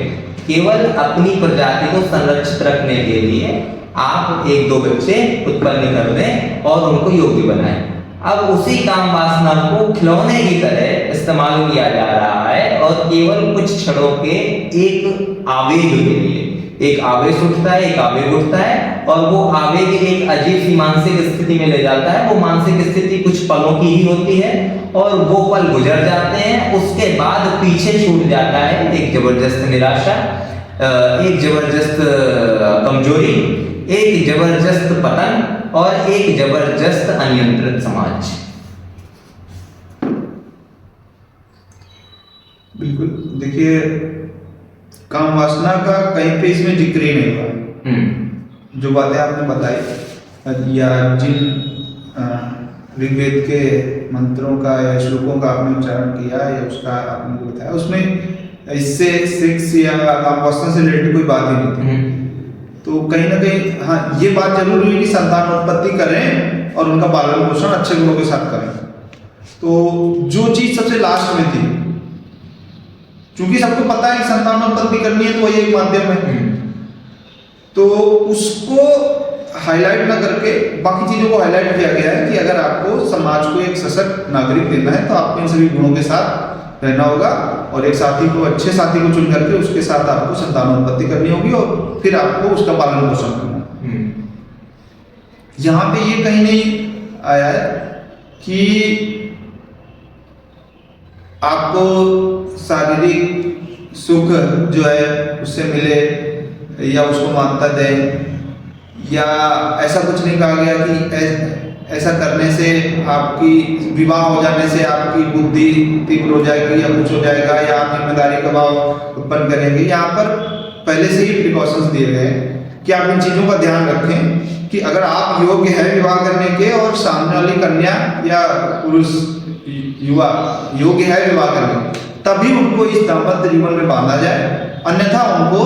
केवल अपनी प्रजाति को संरक्षित रखने के लिए आप एक दो बच्चे उत्पन्न कर दें और उनको योग्य बनाएं। अब उसी काम वासना को खिलौने की तरह इस्तेमाल किया जा रहा है और केवल कुछ क्षणों के एक आवेग के लिए, एक आवेश उठता है, एक आवेग उठता है और वो आवेग एक अजीब सी मानसिक स्थिति में ले जाता है। वो मानसिक स्थिति कुछ पलों की ही होती है और वो पल गुजर जाते हैं, उसके बाद पीछे छूट जाता है एक जबरदस्त निराशा, एक जबरदस्त कमजोरी, एक जबरदस्त पतन और एक जबरदस्त अनियंत्रित समाज। बिल्कुल, देखिए काम वासना का कहीं पे इसमें जिक्र ही नहीं हुआ। जो बातें आपने बताई या जिन ऋग्वेद के मंत्रों का या श्लोकों का आपने उच्चारण किया या उसका आपने बताया, उसमें इससे सेक्स या काम वासना से रिलेटेड कोई बात ही नहीं थी। तो कहीं ना कहीं हाँ, ये बात जरूर हुई कि संतान उत्पत्ति करें और उनका पालन पोषण अच्छे गुणों के साथ करें। तो जो चीज सबसे लास्ट में थी, क्योंकि सबको पता है कि संतानोत्पत्ति करनी है तो वही एक माध्यम है, तो उसको हाईलाइट ना करके बाकी चीजों को हाईलाइट किया गया है कि अगर आपको समाज को एक सशक्त नागरिक देना है तो आपको इन सभी गुणों के साथ रहना होगा और एक साथी को, अच्छे साथी को चुन करके उसके साथ आपको संतानोत्पत्ति करनी होगी और फिर आपको उसका पालन पोषण करना। यहाँ पे ये कहीं नहीं आया है कि आपको शारीरिक सुख जो है उससे मिले या उसको मान्यता दें, या ऐसा कुछ नहीं कहा गया कि ऐसा करने से आपकी विवाह हो जाने से आपकी बुद्धि तीव्र हो जाएगी या कुछ हो जाएगा या आप जिम्मेदारी का भाव उत्पन्न करेंगे। यहाँ पर पहले से ही प्रिकॉशंस दिए गए हैं कि आप इन चीज़ों का ध्यान रखें कि अगर आप योग्य हैं विवाह करने के और सामने वाली कन्या या पुरुष युवा योग्य है विवाह करने, तभी उनको इस दाम्पत्य जीवन में बांधा जाए, अन्यथा उनको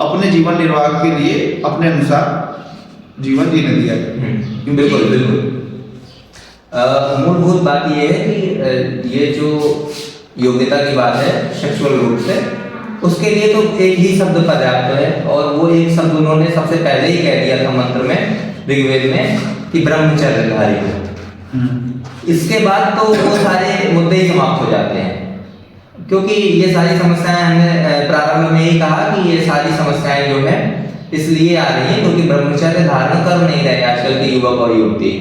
अपने जीवन निर्वाह के लिए अपने अनुसार जीवन जीने दिया जाए। बिल्कुल बिल्कुल। मूलभूत बात यह है कि ये जो योग्यता की बात है सेक्सुअल रूप से, उसके लिए तो एक ही शब्द पर्याप्त है और वो एक शब्द उन्होंने सबसे पहले ही कह दिया था मंत्र में, ऋग्वेद में, कि ब्रह्मचर्यधारी हो। इसके बाद तो वो सारे मुद्दे ही समाप्त हो जाते हैं, क्योंकि ये सारी समस्याएं, हमने प्रारंभ में ही कहा कि ये सारी समस्याएं जो है इसलिए आ रही है क्योंकि ब्रह्मचर्य धारण कर नहीं रहे आजकल के युवक और युवती।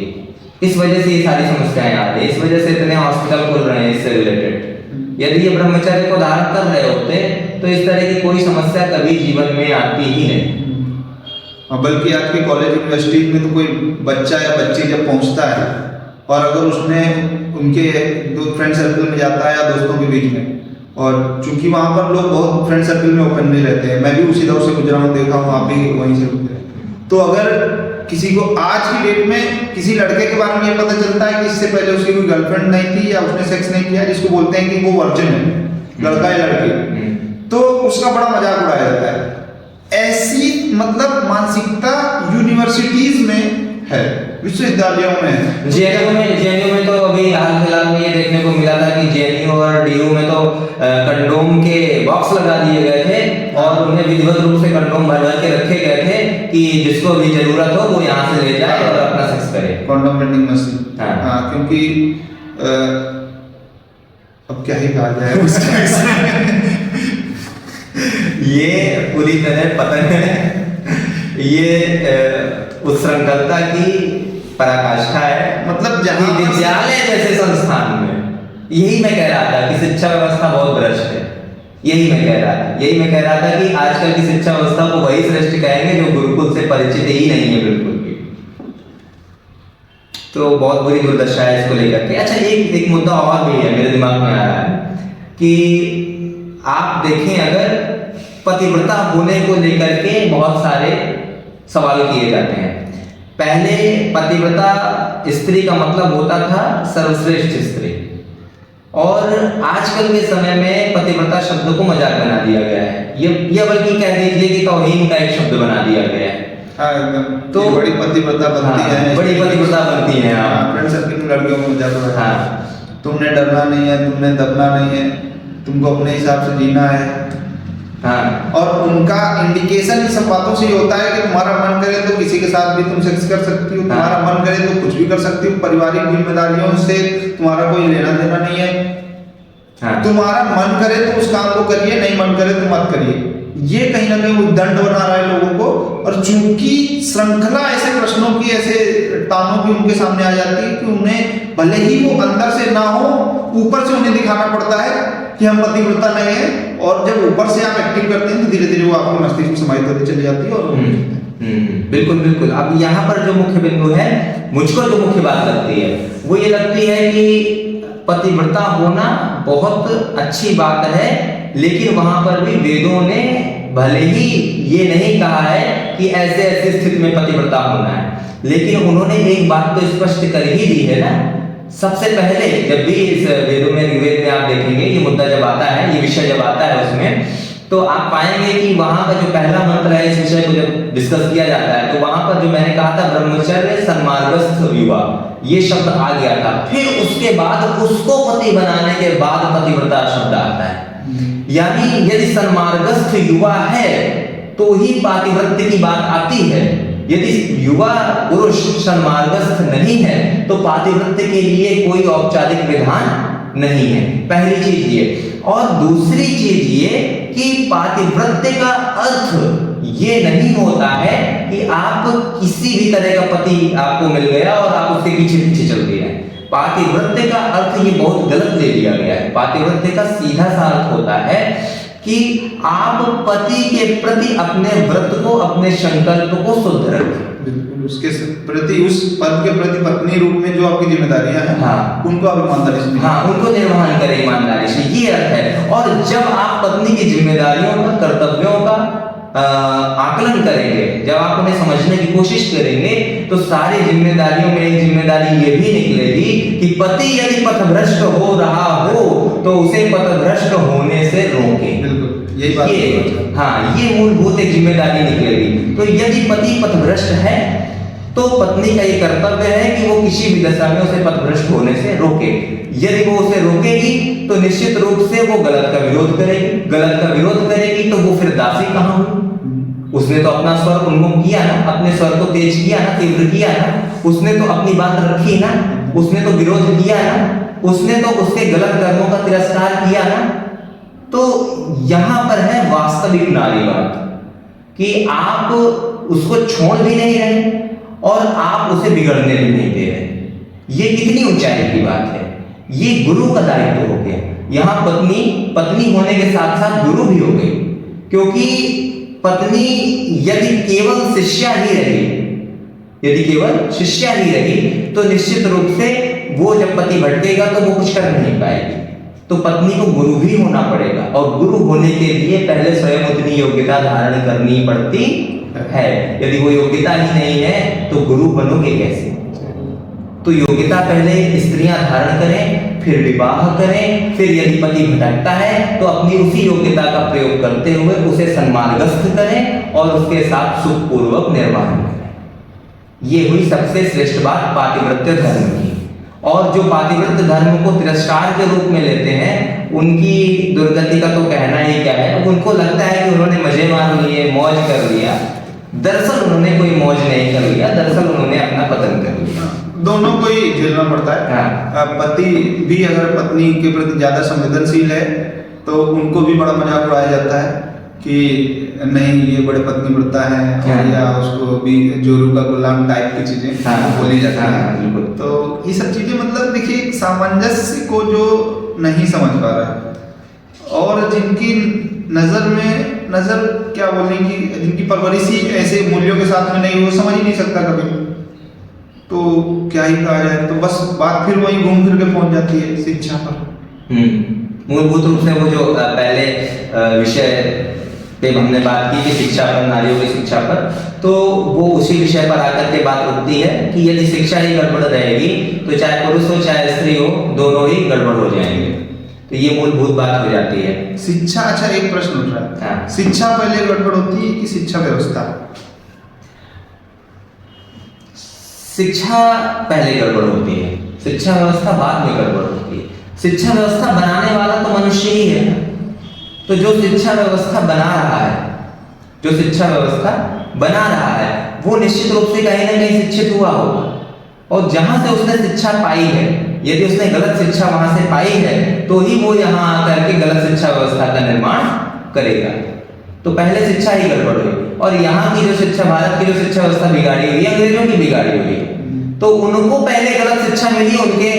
इस वजह से ये सारी समस्याएं आ रही है, इस वजह से इतने हॉस्पिटल खुल रहे हैं इससे रिलेटेड। यदि ये ब्रह्मचर्य को धारण कर रहे होते तो इस तरह की कोई समस्या कभी जीवन में आती ही नहीं। बल्कि आज के कॉलेज यूनिवर्सिटी में तो कोई बच्चा या बच्ची जब पहुंचता है और अगर उसने उनके दो फ्रेंड सर्कल में जाता है या दोस्तों के बीच में, और चूंकि वहाँ पर लोग बहुत फ्रेंड सर्कल में ओपनली रहते हैं, मैं भी उसी दौर से गुजरा हूँ, देखा हूँ, आप भी वहीं से गुजरे, तो अगर किसी को आज की डेट में किसी लड़के के बारे में ये पता चलता है कि इससे पहले उसकी कोई गर्लफ्रेंड नहीं थी या उसने सेक्स नहीं किया, जिसको बोलते हैं कि वो वर्जिन है, लड़का या लड़की, तो उसका बड़ा मजाक उड़ाया जाता है। ऐसी मतलब मानसिकता यूनिवर्सिटीज में है, विश्वविद्यालयों में है। जेएनयू में तो अभी हाल फिलहाल में ये देखने को मिला था कि जेएनयू और डीयू में तो कंडोम के बॉक्स लगा दिए गए थे और उन्हें विधिवत रूप से कंडोम भर के रखे गए थे कि जिसको भी जरूरत हो वो यहाँ से ले जाए और अपना सेक्स करे। कंडोम वेंडिंग मशीन, हाँ, क्योंकि अब क्या ही कहा जाए उसका ये पूरी तरह पतन है, ये उत्सृंखलता की पराकाष्ठा है। मतलब जहाँ विद्यालय जैसे संस्थान में, यही मैं कह रहा था कि शिक्षा व्यवस्था बहुत भ्रष्ट है। यही मैं कह रहा था कि आजकल की शिक्षा व्यवस्था को वही श्रेष्ठ कहेंगे जो गुरुकुल से परिचित ही नहीं है बिल्कुल भी। तो बहुत बुरी दुर्दशा है इसको लेकर के। अच्छा, एक मुद्दा और भी है मेरे दिमाग में आ रहा है कि आप देखें, अगर पतिव्रता होने को लेकर के बहुत सारे सवाल किए जाते हैं। पहले पतिव्रता स्त्री का मतलब होता था सर्वश्रेष्ठ स्त्री, और आजकल के समय में पतिव्रता शब्द को मजाक बना दिया गया है। ये बल्कि कह दीजिए कि तौहीन का एक शब्द बना दिया गया है। हाँ एकदम। तो बड़ी पतिव्रता बनती है, बड़ी पतिव्रता बनती है। फ्रेंड सर्किल में लड़कियों को मजाक बनाते हैं। हाँ, तुमने डरना नहीं है, तुमने दबना नहीं है, तुमको अपने हिसाब से जीना है। हाँ, और उनका इंडिकेशन इन सब बातों से ये होता है कि तुम्हारा मन करे तो किसी के साथ भी तुम सेक्स कर सकती हो, तुम्हारा मन करे तो कुछ भी कर सकती हो, पारिवारिक जिम्मेदारियों से तुम्हारा कोई लेना देना नहीं है। हाँ, तुम्हारा मन करे तो उस काम को करिए, नहीं मन करे तो मत करिए। ये कहीं ना कहीं उद्दंड बना रहा है लोगों को। और चूंकि श्रृंखला ऐसे प्रश्नों की, ऐसे तानों की उनके सामने आ जाती है कि उन्हें भले ही वो अंदर से ना हो, ऊपर से उन्हें दिखाना पड़ता है कि हम पतिव्रता नहीं है। और जब ऊपर से आप एक्टिंग करते हैं तो धीरे धीरे वो आपके मस्तिष्क में समाहित होती चली जाती है। और बिल्कुल बिल्कुल। अब यहाँ पर जो मुख्य बिंदु है, मुझको जो मुख्य बात लगती है वो ये लगती है कि पतिव्रता होना बहुत अच्छी बात है, लेकिन वहां पर भी वेदों ने भले ही ये नहीं कहा है कि ऐसे ऐसी स्थिति में पतिव्रता होना है, लेकिन उन्होंने एक बात तो स्पष्ट कर ही दी है ना। सबसे पहले जब भी इस वेदों में, ऋग्वेद में आप देखेंगे ये मुद्दा जब आता है, ये विषय जब आता है उसमें, तो आप पाएंगे कि वहां का जो पहला मंत्र है, इस विषय को जब डिस्कस किया जाता है तो वहां पर जो मैंने कहा था ब्रह्मचर्य सन्मार्गस्थ युवा, ये शब्द आ गया था। फिर उसके बाद उसको पति बनाने के बाद पतिव्रता शब्द आता है। यानी यदि सन्मार्गस्थ युवा है तो ही पातिव्रत्य की बात आती है। यदि युवा पुरुष सन्मार्गस्थ नहीं है तो पातिव्रत्य के लिए कोई औपचारिक विधान नहीं है। पहली चीज ये। और दूसरी चीज ये कि पातिव्रत्य का अर्थ ये नहीं होता है कि आप किसी भी तरह का पति आपको मिल गया और आप उसके पीछे पीछे चल दिए। पातिव्रत्य का अर्थ ये बहुत गलत ले लिया गया है। पातिव्रत्य का सीधा सा अर्थ होता है कि आप पति के प्रति अपने व्रत को, अपने संकल्प को शुद्ध रखें। उसके प्रति, उस पद के प्रति पत्नी रूप में जो आपकी जिम्मेदारियां हैं, हाँ, उनको आप ईमानदारी से, हाँ, उनको निर्वहन करें ईमानदारी से, ये अर्थ है। और जब आप पत्नी की जिम्मेदारियों का, कर्तव्यों का आकलन करेंगे, जब आप उन्हें समझने की कोशिश करेंगे, तो सारी जिम्मेदारियों में एक जिम्मेदारी ये भी निकलेगी कि पति यदि पथभ्रष्ट हो रहा हो तो उसे पथभ्रष्ट होने से रोके। बिल्कुल यही बात ये, हाँ, ये मूलभूत एक जिम्मेदारी निकलेगी। तो यदि पति पथभ्रष्ट है तो पत्नी का ये कर्तव्य है कि वो किसी भी दशा में उसे पथभ्रष्ट होने से रोके। यदि वो उसे रोकेगी तो निश्चित रूप से वो गलत का विरोध करेगी। गलत का विरोध करेगी तो वो फिर दासी कहाँ हुई? उसने तो अपना स्वर उन्मुख किया ना, अपने स्वर को तेज किया ना, तीव्र किया ना, उसने तो अपनी बात रखी ना, उसने तो विरोध किया ना, उसने तो उसके गलत कर्मों का तिरस्कार किया ना। तो यहाँ पर है वास्तविक नारीवाद कि आप उसको छोड़ भी नहीं रहे और आप उसे बिगड़ने भी नहीं दे रहे। ये कितनी ऊंचाई की बात है। ये गुरु का दायित्व हो गया। यहाँ पत्नी होने के साथ साथ गुरु भी हो गई, क्योंकि पत्नी यदि केवल शिष्या ही रही तो निश्चित रूप से वो जब पति भटकेगा तो वो कुछ कर नहीं पाएगी। तो पत्नी को गुरु भी होना पड़ेगा, और गुरु होने के लिए पहले स्वयं उतनी योग्यता धारण करनी पड़ती है। यदि वो योग्यता ही नहीं है तो गुरु बनोगे कैसे? तो योग्यता पहले स्त्रियां धारण करें, फिर विवाह करें, फिर यदि पति भटकता है तो अपनी उसी योग्यता का प्रयोग करते हुए उसे सन्मार्गस्थ करें और उसके साथ सुखपूर्वक निर्वाह करें। ये हुई सबसे श्रेष्ठ बात पातिव्रत्य धर्म की। और जो पातिव्रत्य धर्म को तिरस्कार के रूप में लेते हैं, उनकी दुर्गति का तो कहना ही क्या है। उनको लगता है कि उन्होंने मजे मार लिए, मौज कर लिया। दरअसल उन्होंने कोई मौज नहीं कर लिया, दरअसल उन्होंने अपना पतन कर लिया। दोनों को ही झेलना पड़ता है। हाँ। पति भी अगर पत्नी के प्रति ज्यादा संवेदनशील है तो उनको भी बड़ा मजाक उड़ाया जाता है कि नहीं ये बड़े पत्नीव्रता है, हाँ। या उसको भी जोरू का गुलाम टाइप की चीजें हाँ। बोली जाती हाँ, हैं। बिल्कुल। तो ये सब चीजें मतलब देखिए सामंजस्य को जो नहीं समझ पा रहा है, और जिनकी नजर क्या बोलेंगी, जिनकी परवरिश ही ऐसे मूल्यों के साथ में नहीं, वो समझ ही नहीं सकता कभी, तो क्या ही कहा जाए। तो बस बात फिर वही घूम फिर के पहुंच जाती है शिक्षा पर। मूलभूत रूप से वो जो पहले विषय तब हमने बात की कि शिक्षा पर, नारियों की शिक्षा पर, तो वो उसी विषय पर आकर के बात रुकती है कि यदि शिक्षा ही गड़बड़ रहेगी तो चाहे पुरुष हो चाहे स्त्री हो, दोनों ही गड़बड़ हो जाएंगे। तो ये मूलभूत बात हो जाती है। शिक्षा, अच्छा एक प्रश्न उठ रहा है, हाँ। शिक्षा पहले गड़बड़ होती है कि शिक्षा व्यवस्था? शिक्षा पहले गड़बड़ होती है, शिक्षा व्यवस्था बाद में गड़बड़ होती है। शिक्षा व्यवस्था बनाने वाला तो मनुष्य ही है, तो जो शिक्षा व्यवस्था बना रहा है, जो शिक्षा व्यवस्था बना रहा है, वो निश्चित रूप से कहीं ना कहीं शिक्षित हुआ होगा, और जहां से उसने शिक्षा पाई है, यदि उसने गलत शिक्षा वहां से पाई है तो ही वो यहाँ आकर के गलत शिक्षा व्यवस्था का निर्माण करेगा। तो पहले शिक्षा ही गड़बड़ हुई, और यहाँ की जो शिक्षा, भारत की जो शिक्षा व्यवस्था बिगाड़ी हुई है, अंग्रेजों की बिगाड़ी हुई है। तो उनको पहले गलत शिक्षा मिली उनके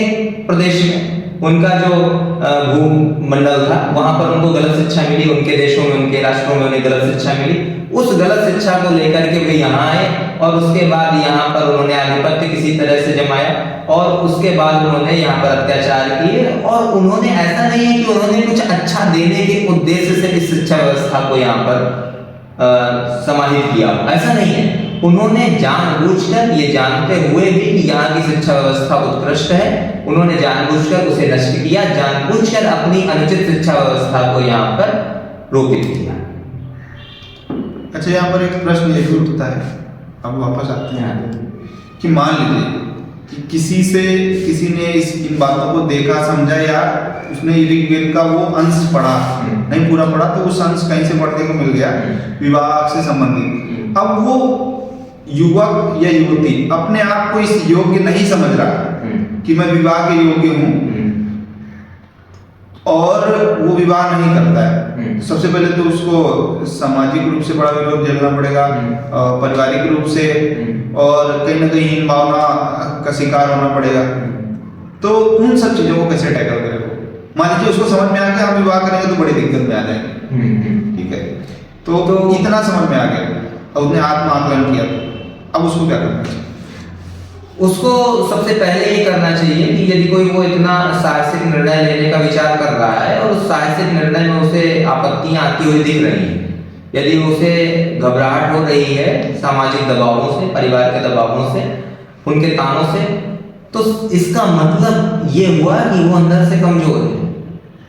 प्रदेश में, उनका जो भूमंडल था वहां पर उनको गलत शिक्षा मिली, उनके देशों में, उनके राष्ट्रों में उन्हें गलत शिक्षा मिली। उस गलत शिक्षा को लेकर के वे यहाँ आए, और उसके बाद यहाँ पर उन्होंने आधिपत्य किसी तरह से जमाया, और उसके बाद उन्होंने यहाँ पर अत्याचार किए। और उन्होंने, ऐसा नहीं है कि उन्होंने कुछ अच्छा देने के उद्देश्य से इस शिक्षा व्यवस्था को यहाँ पर समाहित किया, ऐसा नहीं है। उन्होंने जानबूझकर, ये जानते हुए भी कि यहाँ की शिक्षा व्यवस्था उत्कृष्ट है, उन्होंने जानबूझकर उसे नष्ट किया, जानबूझकर अपनी अनुचित शिक्षा व्यवस्था को यहाँ पर रोपित किया। अच्छा, यहाँ पर एक प्रश्न ये भी उठता है, अब वापस आते हैं कि मान लीजिए कि किसी ने इन बातों को देखा, समझा, या उसने ऋग्वेद का वो अंश पढ़ा, नहीं पूरा पढ़ा, तो उस अंश कहीं से पढ़ने को मिल गया विवाह से संबंधित। अब वो युवक या युवती अपने आप को इस योग्य नहीं समझ रहा कि मैं विवाह के योग्य हूं, और वो विवाह नहीं करता है। सबसे पहले तो उसको सामाजिक रूप से बड़ा विरोध झेलना पड़ेगा, पारिवारिक रूप से, और कहीं ना कहीं हीन भावना का शिकार होना पड़ेगा। तो उन सब चीजों को कैसे टैकल करेगा? मान लीजिए उसको समझ में आ गया हम विवाह करेंगे तो बड़ी दिक्कत में आ जाएंगे, ठीक है, तो इतना समझ में आ गया और उसने आत्म आकलन किया, तो अब उसको क्या करना चाहिए? उसको सबसे पहले ये करना चाहिए कि यदि कोई वो इतना साहसिक निर्णय लेने का विचार कर रहा है और उस साहसिक निर्णय में उसे आपत्तियां आती हुई दिख रही हैं, यदि उसे घबराहट हो रही है सामाजिक दबावों से, परिवार के दबावों से, उनके तानों से, तो इसका मतलब ये हुआ कि वो अंदर से कमजोर है।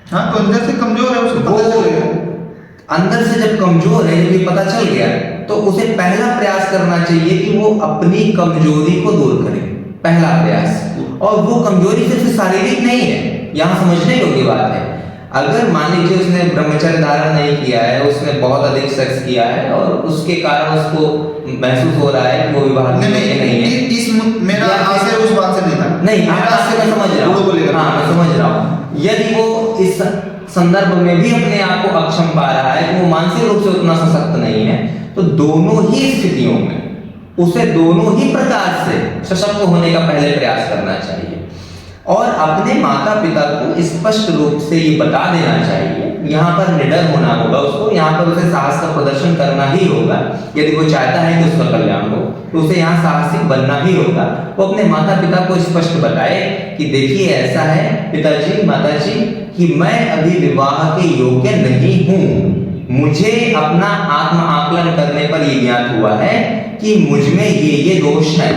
हाँ, तो अंदर से कमजोर है, उसको पता चल गया। अंदर से जब कमजोर है, जब ये पता चल गया, तो उसे पहला प्रयास करना चाहिए कि वो अपनी कमजोरी को दूर करे, पहला प्रयास। और वो कमजोरी सिर्फ शारीरिक नहीं है, यहाँ समझने योग्य बात है। अगर मान लीजिए उसने ब्रह्मचर्य धारण नहीं किया है, उसने बहुत अधिक सेक्स किया है और उसके कारण उसको महसूस हो रहा है कि वो विवाह नहीं है, मेरा आशय उस बात से नहीं था, नहीं मैं समझ रहा हूँ, हाँ मैं समझ रहा हूँ। यदि वो इस संदर्भ में भी अपने आप को अक्षम पा रहा है कि वो मानसिक रूप से उतना सशक्त नहीं है, तो दोनों ही स्थितियों में उसे दोनों ही प्रकार से सशक्त होने का पहले प्रयास करना चाहिए, और अपने माता पिता को स्पष्ट रूप से ये बता देना चाहिए। यहाँ पर निडर होना होगा उसको, यहाँ पर उसे साहस का प्रदर्शन करना ही होगा। यदि वो चाहता है कि उसका कल्याण हो तो उसे यहाँ साहसिक बनना ही होगा। वो अपने माता पिता को स्पष्ट बताए कि देखिए ऐसा है पिताजी, माताजी, कि मैं अभी विवाह के योग्य नहीं हूँ। मुझे अपना आत्म आकलन करने पर यह ज्ञात हुआ है कि मुझ में ये दोष है,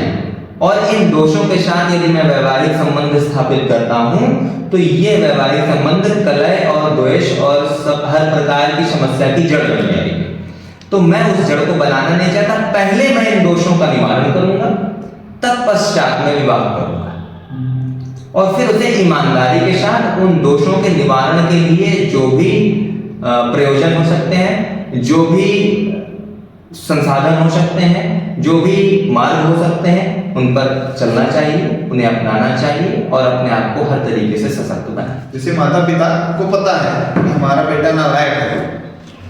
और इन दोषों के साथ यदि मैं वैवाहिक संबंध स्थापित करता हूं तो ये वैवाहिक संबंध कलह और द्वेष और सब हर प्रकार की समस्या की जड़ बन जाएगी। तो मैं उस जड़ को बनाना नहीं चाहता, पहले मैं इन दोषों का निवारण करूंगा, तत्पश्चात मैं विवाह करूंगा, और फिर उसे ईमानदारी के साथ उन दोषों के निवारण के लिए जो भी प्रयोजन हो सकते हैं, जो भी संसाधन हो सकते हैं, जो भी मार्ग हो सकते हैं, उन पर चलना चाहिए, उन्हें अपनाना चाहिए और अपने आप को हर तरीके से सशक्त बनाए। जैसे माता पिता को पता है कि हमारा बेटा नालायक है,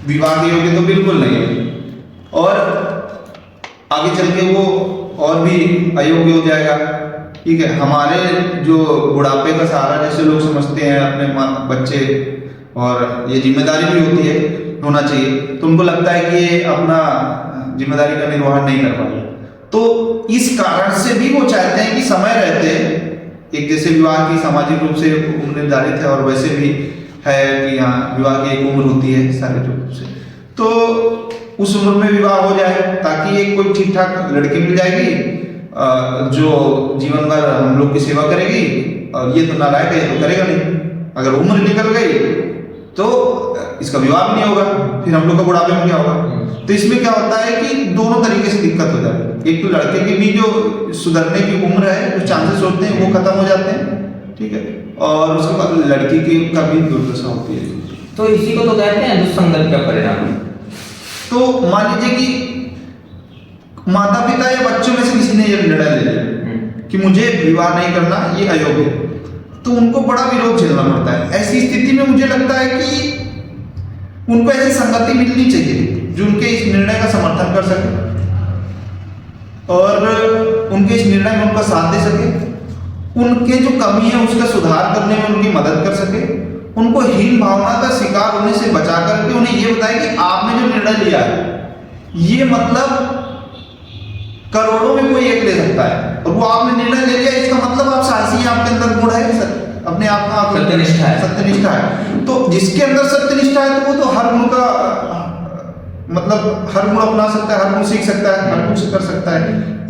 विवाह के योग्य तो बिल्कुल नहीं है, और आगे चल के वो और भी अयोग्य हो जाएगा, ठीक है। हमारे जो बुढ़ापे का सहारा जैसे लोग समझते हैं अपने बच्चे, और ये जिम्मेदारी भी होती है, होना चाहिए, तो उनको लगता है कि ये अपना जिम्मेदारी का निर्वहन नहीं कर पाएगा। तो इस कारण से भी वो चाहते हैं कि समय रहते, एक जैसे विवाह की सामाजिक रूप से उम्र निर्धारित है और वैसे भी है कि यहाँ विवाह की एक उम्र होती है शारीरिक रूप से, तो उस उम्र में विवाह हो जाए, ताकि एक कोई ठीक ठाक लड़की मिल जाएगी जो जीवन भर हम लोग की सेवा करेगी, और ये तो नालायक है, ये तो करेगा नहीं। अगर उम्र निकल गई तो इसका विवाह भी नहीं होगा, फिर हम लोग का बुढ़ापे में क्या होगा। तो इसमें क्या होता है कि दोनों तरीके से दिक्कत हो जाती है। एक तो लड़के की भी जो सुधरने की उम्र है, जो चांसेस होते हैं वो खत्म हो जाते हैं, ठीक है, और उसके बाद लड़की की का भी दुर्दशा होती है। तो इसी को तो कहते हैं दुस्संगत का परिणाम। तो मान लीजिए कि माता पिता या बच्चों में से किसी ने ये निर्णय ले लिया कि मुझे विवाह नहीं करना, ये अयोग्य है, तो उनको बड़ा विरोध झेलना पड़ता है। ऐसी स्थिति में मुझे लगता है कि उनको ऐसी संगति मिलनी चाहिए जो उनके इस निर्णय का समर्थन कर सके और उनके इस निर्णय में उनका साथ दे सके, उनके जो कमी है उसका सुधार करने में उनकी मदद कर सके, उनको हीन भावना का शिकार होने से बचा करके उन्हें ये बताए कि आपने जो निर्णय लिया है ये मतलब करोड़ों में कोई एक ले सकता है, और वो आपने निर्णय ले लिया, इसका मतलब आप साहसी हैं, आपके अंदर गुण है, अपने आप में सत्यनिष्ठा है। तो जिसके अंदर सत्यनिष्ठा है तो वो तो हर गुण का मतलब हर गुण अपना सकता है, हर गुण सीख सकता है, हर कुछ कर सकता है।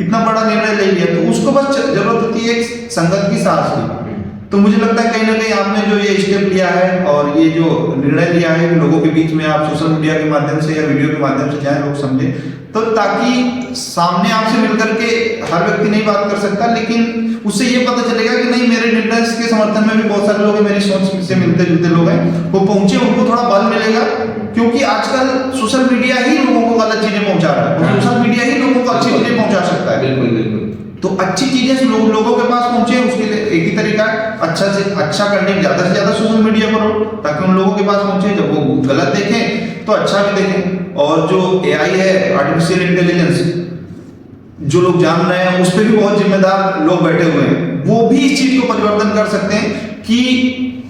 इतना बड़ा निर्णय ले लिया तो उसको बस जरूरत होती है एक संगत की, साहस की। तो मुझे लगता है कहीं ना कहीं आपने जो ये स्टेप लिया है और ये जो निर्णय लिया है कि लोगों के बीच में आप सोशल मीडिया के माध्यम से या वीडियो के माध्यम से जाएं, लोग समझे, तो ताकि सामने आपसे मिलकर के हर व्यक्ति नहीं बात कर सकता, लेकिन उससे ये पता चलेगा कि नहीं, मेरे निर्णय के समर्थन में भी बहुत सारे लोग हैं, मेरी सोच से मिलते जुलते लोग हैं, वो पहुंचे, उनको थोड़ा बल मिलेगा। क्योंकि आजकल सोशल मीडिया ही लोगों को गलत चीजें पहुंचा रहा है, और सोशल मीडिया ही लोगों को अच्छी चीजें पहुंचा सकता है। बिल्कुल बिल्कुल। तो अच्छी चीजें लोगों के पास पहुंचे, उसके लिए एक ही तरीका है, अच्छा से अच्छा कंटेंट ज्यादा से ज्यादा सोशल मीडिया पर हो, ताकि उन लोगों के पास पहुंचे, जब वो गलत देखें तो अच्छा भी देखें। और जो AI है, आर्टिफिशियल इंटेलिजेंस, जो लोग जान रहे हैं, उस पर भी बहुत जिम्मेदार लोग बैठे हुए हैं, वो भी इस चीज को परिवर्तन कर सकते हैं कि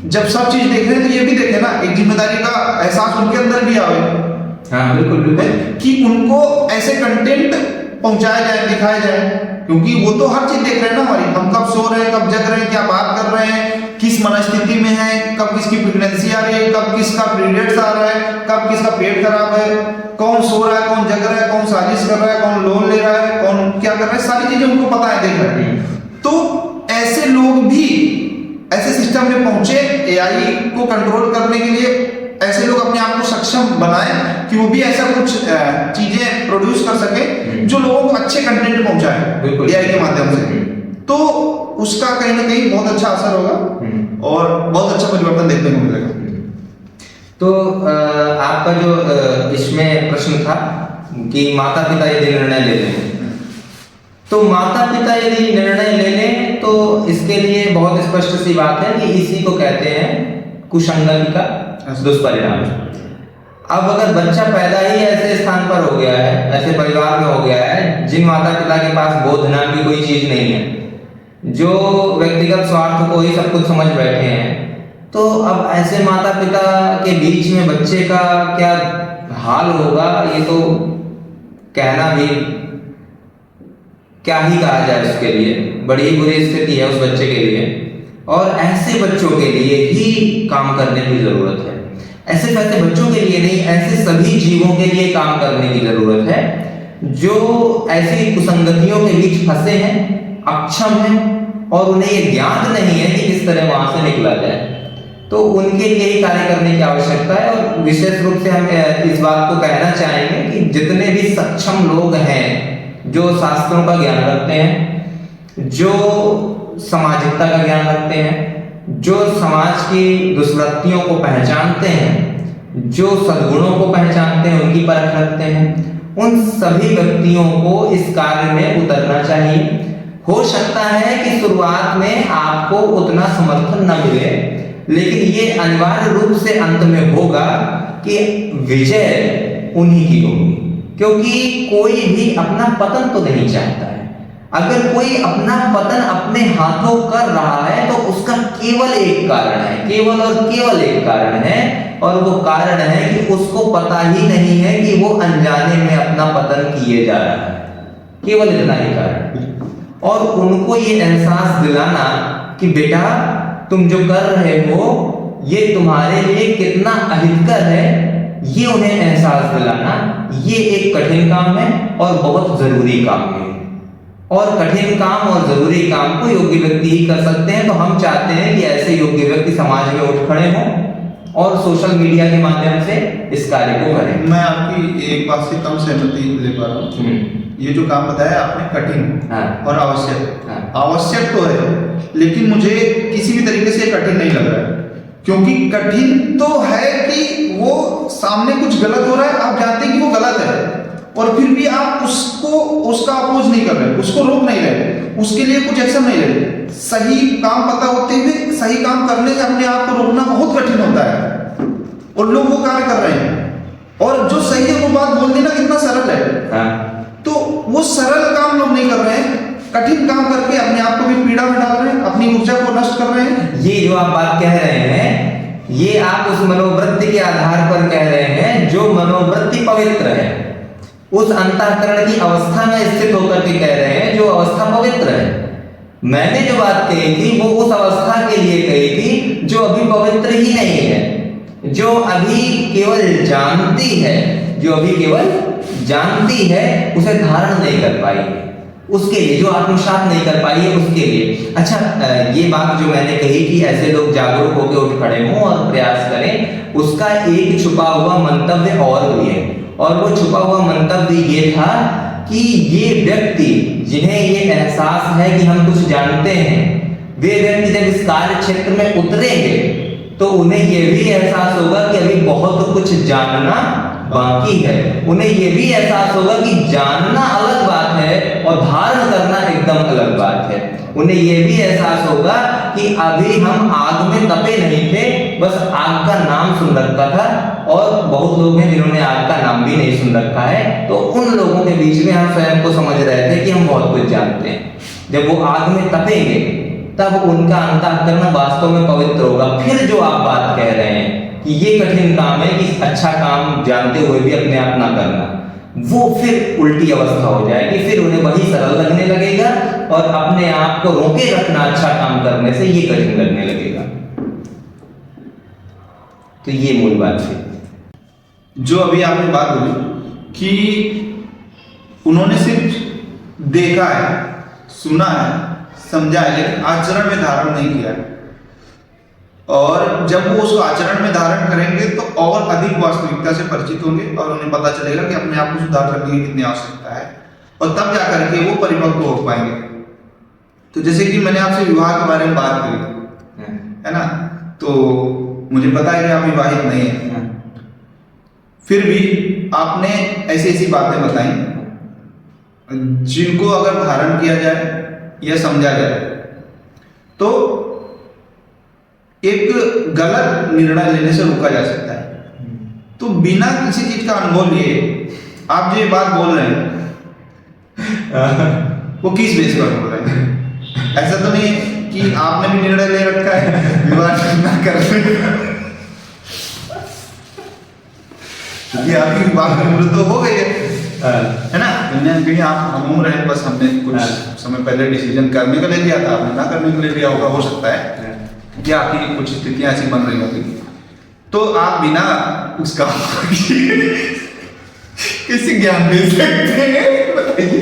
जब सब चीज देख रहे हैं तो ये भी देखें ना, एक जिम्मेदारी का एहसास उनके अंदर भी आवे। हाँ बिल्कुल बिल्कुल, कि उनको ऐसे कंटेंट पहुंचाया जाए, दिखाया जाए, क्योंकि वो तो हर चीज देख रहे हैं ना हमारी, हम कब सो रहे हैं, कब जग रहे हैं, क्या बात कर रहे हैं, किस मनस्थिति में है, कब किसकी प्रेगनेंसी आ रही है, कब किसका पीरियड्स आ रहा है, कब किसका पेट खराब है, कौन सो रहा है, कौन जग रहा है, कौन साजिश कर रहा है, कौन लोन ले रहा है, कौन क्या कर रहा है, सारी चीजें उनको पता है, देख रहे हैं। तो ऐसे लोग भी ऐसे सिस्टम में पहुंचे, AI को कंट्रोल करने के लिए ऐसे लोग अपने आप को सक्षम बनाएं कि वो भी ऐसा कुछ चीजें प्रोड्यूस कर सके जो लोगों को अच्छे कंटेंट पहुंचाए AI के माध्यम से। तो उसका कहीं ना कहीं बहुत अच्छा असर होगा और बहुत अच्छा परिवर्तन देखने को मिलेगा। तो आपका जो इसमें प्रश्न था कि माता पिता यदि निर्णय ले लें, तो माता पिता यदि निर्णय ले लें तो इसके लिए बहुत स्पष्ट सी बात है कि इसी को कहते हैं कुसंगति का दुष्परिणाम। अब अगर बच्चा पैदा ही ऐसे स्थान पर हो गया है, ऐसे परिवार में हो गया है जिन माता पिता के पास बोध नाम की कोई चीज नहीं है, जो व्यक्तिगत स्वार्थ को ही सब कुछ समझ बैठे हैं, तो अब ऐसे माता पिता के बीच में बच्चे का क्या हाल होगा, ये तो कहना भी क्या ही कहा जाए। उसके लिए बड़ी ही बुरी स्थिति है उस बच्चे के लिए, और ऐसे बच्चों के लिए ही काम करने की जरूरत है। ऐसे वैसे बच्चों के लिए नहीं, ऐसे सभी जीवों के लिए काम करने की जरूरत है जो ऐसी कुसंगतियों के बीच फंसे हैं, अक्षम हैं, और उन्हें ये ज्ञान नहीं है कि किस तरह वहां से निकला जाए। तो उनके लिए ही कार्य करने की आवश्यकता है। और विशेष रूप से हम इस बात को कहना चाहेंगे कि जितने भी सक्षम लोग हैं, जो शास्त्रों का ज्ञान रखते हैं, जो सामाजिकता का ज्ञान रखते हैं, जो समाज की दुष्वृत्तियों को पहचानते हैं, जो सद्गुणों को पहचानते हैं, उनकी परख रखते हैं, उन सभी व्यक्तियों को इस कार्य में उतरना चाहिए। हो सकता है कि शुरुआत में आपको उतना समर्थन न मिले, लेकिन ये अनिवार्य रूप से अंत में होगा कि विजय उन्हीं की होगी, क्योंकि कोई भी अपना पतन तो नहीं चाहता है। अगर कोई अपना पतन अपने हाथों कर रहा है तो उसका केवल एक कारण है, केवल और केवल एक कारण है, और वो कारण है कि उसको पता ही नहीं है कि वो अनजाने में अपना पतन किए जा रहा है। केवल इतना ही कारण। और उनको ये एहसास दिलाना कि बेटा तुम जो कर रहे हो ये तुम्हारे लिए कितना अहितकर है, ये उन्हें एहसास दिलाना, ये एक कठिन काम है और बहुत जरूरी काम है। और कठिन काम और जरूरी काम को योग्य व्यक्ति ही कर सकते हैं। तो हम चाहते हैं कि ऐसे योग्य व्यक्ति समाज में उठ खड़े हों और सोशल मीडिया के माध्यम से इस कार्य को करें। मैं आपकी एक बात से कम सहमति ले पा रहा हूँ। ये जो काम बताया आपने कठिन हाँ। और आवश्यक, हाँ। आवश्यक तो है, लेकिन मुझे किसी भी तरीके से कठिन नहीं लग रहा है। क्योंकि कठिन तो है कि वो सामने कुछ गलत हो रहा है, आप जानते हैं कि वो गलत है, और फिर भी आप उसका अपोज नहीं कर रहे, उसको रोक नहीं रहे, उसके लिए कुछ एक्शन नहीं ले रहे। सही काम पता होते हुए सही काम करने से अपने आप को रोकना बहुत कठिन होता है, और लोग वो कार्य कर रहे हैं। और जो सही है वो बात बोल देना कितना सरल है। हाँ। तो वो सरल काम लोग नहीं कर रहे हैं, कठिन काम करके अपने आप को भी पीड़ा में डाल रहे हैं, अपनी ऊर्जा को नष्ट कर रहे हैं। ये जो आप बात कह रहे हैं, ये आप उस मनोवृत्ति के आधार पर कह रहे हैं जो मनोवृत्ति पवित्र है, उस अंतःकरण की अवस्था में स्थित होकर के कह रहे हैं जो अवस्था पवित्र है। मैंने जो बात कही थी वो उस अवस्था के लिए कही थी जो अभी पवित्र ही नहीं है, जो अभी केवल जानती है, जो अभी केवल जानती है, उसे धारण नहीं कर पाई है, उसके लिए, जो आत्मसात नहीं कर पाई है उसके लिए। अच्छा, ये बात जो मैंने कही कि ऐसे लोग जागरूक होकर उठ खड़े हों और प्रयास करें, उसका एक छुपा हुआ मंतव्य और भी है। और वो छुपा हुआ मंतव्य ये था कि ये व्यक्ति जिन्हें ये एहसास है कि हम कुछ जानते हैं, वे व्यक्ति जब इस कार्य क्षेत्र में उतरेंगे तो उन्हें ये भी एहसास होगा कि अभी बहुत कुछ जानना बाकी है। उन्हें ये भी एहसास होगा कि जानना अलग बात है और धारण करना एकदम अलग बात है। उन्हें ये भी एहसास होगा कि अभी हम आग में तपे नहीं थे, बस आग का नाम सुन रखा था, और बहुत लोग हैं जिन्होंने आग का नाम भी नहीं सुन रखा है। तो उन लोगों के बीच में हम स्वयं को समझ रहे थे कि हम बहुत कुछ जानते हैं। जब वो आग में तपेंगे तब उनका अंतःकरण वास्तव में पवित्र होगा। फिर जो आप बात कह रहे हैं कि ये कठिन काम है कि अच्छा काम जानते हुए भी अपने आप ना करना, वो फिर उल्टी अवस्था हो जाएगी। फिर उन्हें वही सरल लगने लगेगा और अपने आप को रोके रखना अच्छा काम करने से ये कठिन लगने लगेगा। तो ये मूल बात है जो अभी आपने बात बोली कि उन्होंने सिर्फ देखा है, सुना है, समझा है, लेकिन आचरण में धारण नहीं किया है। और जब वो उसको आचरण में धारण करेंगे तो और अधिक वास्तविकता से परिचित होंगे और उन्हें पता चलेगा कि अपने आप को सुधार करने की कितनी आवश्यकता है, और तब जाकर के वो परिपक्व हो पाएंगे। तो जैसे कि मैंने आपसे विवाह के बारे में बात करी है ना, तो मुझे पता है कि आप विवाहित नहीं है, फिर भी आपने ऐसी ऐसी बातें बताई जिनको अगर धारण किया जाए या समझा जाए तो एक गलत निर्णय लेने से रोका जा सकता है। तो बिना किसी चीज का अनुभव लिए आप जो ये बात बोल रहे हैं वो किस बेस पर बोल रहे हैं? ऐसा तो नहीं है कि आपने भी निर्णय ले रखा है विवाह ना करने, क्योंकि आपकी बात की उम्र तो हो गई है ना, कहीं आप हम उम्र है, बस हमने कुछ समय पहले डिसीजन करने का ले लिया था, आपने ना करने का ले लिया होगा, हो सकता है कि आपकी कुछ स्थितियां ऐसी बन रही होगी। तो आप बिना उसका किसी ज्ञान दे सकते हैं, बताइए।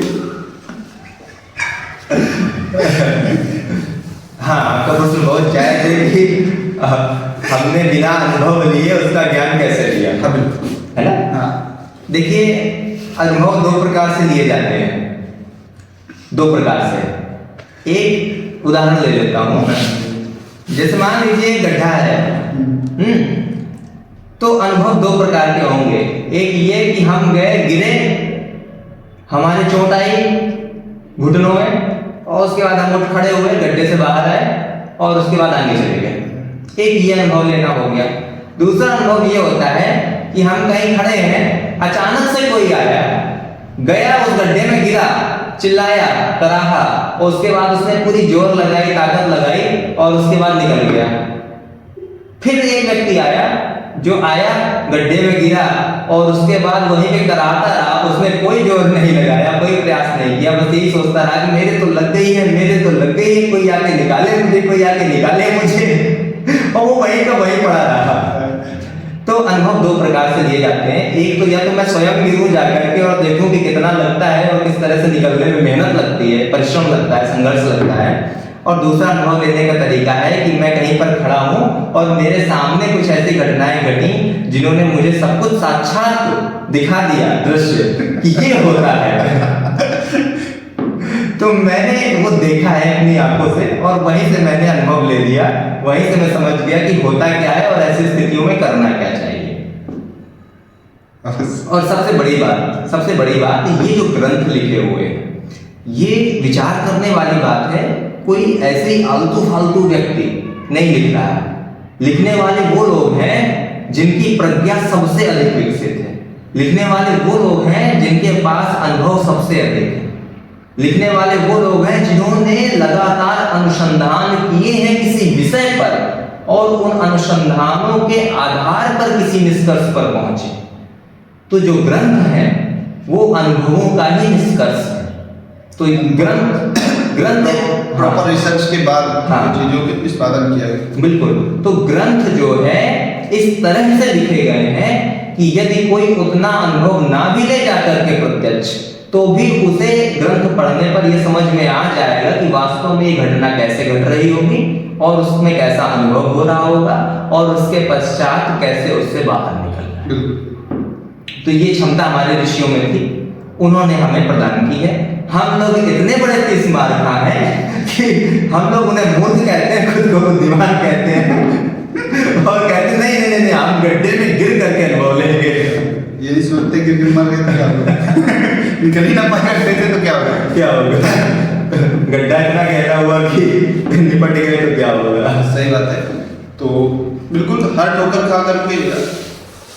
हाँ, आपका प्रश्न बहुत जायज है कि हमने बिना अनुभव लिए उसका ज्ञान कैसे लिया, है ना? हाँ, देखिए, अनुभव दो प्रकार से लिए जाते हैं, दो प्रकार से। एक उदाहरण ले लेता हूं, जैसे मान लीजिए एक गड्ढा है, तो अनुभव दो प्रकार के होंगे। एक ये कि हम गए, गिरे, हमारे चोट आई घुटनों में, और उसके बाद हम उठ खड़े हुए, गड्ढे से बाहर आए और उसके बाद आगे चले गए। एक ये अनुभव लेना हो गया। दूसरा अनुभव ये होता है कि हम कहीं खड़े हैं, अचानक से कोई आया, गया उस गड्ढे में, गिरा, चिल्लाया, तराहा, और उसके बाद उसने पूरी जोर लगाई, ताकत लगाई, और उसके बाद निकल गया। फिर एक व्यक्ति आया, जो आया, गड्ढे में गिरा, और उसके बाद वहीं पे कराता रहा, उसने कोई जोर नहीं लगाया, कोई प्रयास नहीं किया, बस यही सोचता रहा कि मेरे तो लग गई है, मेरे तो लग गई है, कोई आके निकाले मुझे, कोई आके निकाले मुझे, और वो वहीं का वहीं पड़ा रहा। तो अनुभव दो प्रकार से लिए जाते हैं। एक तो या तो मैं स्वयं गिरूं जाकर के और देखूं कि कितना लगता है और किस तरह से निकलने में मेहनत लगती है, परिश्रम लगता है, संघर्ष लगता है। और दूसरा अनुभव लेने का तरीका है कि मैं कहीं पर खड़ा हूं और मेरे सामने कुछ ऐसी घटनाएं घटी जिन्होंने मुझे सब कुछ साक्षात दिखा दिया दृश्य कि ये होता है। तो मैंने वो देखा है अपनी आंखों से और वहीं से मैंने अनुभव ले लिया, वहीं से मैं समझ गया कि होता क्या है और ऐसी स्थितियों में करना क्या चाहिए। और सबसे बड़ी बात ये जो ग्रंथ लिखे हुए हैं, ये विचार करने वाली बात है। कोई ऐसे ही आलतू फालतू व्यक्ति नहीं लिख रहा है। लिखने वाले वो लोग हैं जिनकी प्रज्ञा सबसे अधिक विकसित है। लिखने वाले वो लोग हैं जिनके पास अनुभव सबसे अधिक है। लिखने वाले वो लोग हैं जिन्होंने लगातार अनुसंधान किए हैं किसी विषय पर और उन अनुसंधानों के आधार पर किसी निष्कर्ष पर पहुंचे। तो जो ग्रंथ है वो अनुभवों का ही निष्कर्ष है। तो ग्रंथ प्रॉपर रिसर्च के बाद चीजों के निष्पादन किया गया। बिल्कुल। तो ग्रंथ जो है इस तरह से लिखे गए हैं कि यदि कोई उतना अनुभव ना भी ले जाकर के प्रत्यक्ष, तो भी उसे ग्रंथ पढ़ने पर यह समझ में आ जाएगा कि वास्तव में ये घटना कैसे घट रही होगी और उसमें कैसा अनुभव हो रहा होगा और उसके पश्चात कैसे उससे बाहर निकलना है। तो ये क्षमता हमारे ऋषियों में थी, उन्होंने हमें प्रदान की है। हम लोग इतने बड़े 30 मार खा हैं कि हम लोग उन्हें मूर्ख कहते हैं, खुद को बुद्धिमान कहते हैं और कहते नहीं हम गड्ढे में गिर करके अनुभव लेंगे। ये नहीं सोचते कि गिर मर गए तो क्या होगा, निकल ही ना पाए गड्ढे से तो क्या होगा गड्ढा इतना गहरा हुआ कि निपट गए तो क्या होगा। सही बात है। तो बिल्कुल हर ठोकर खा करके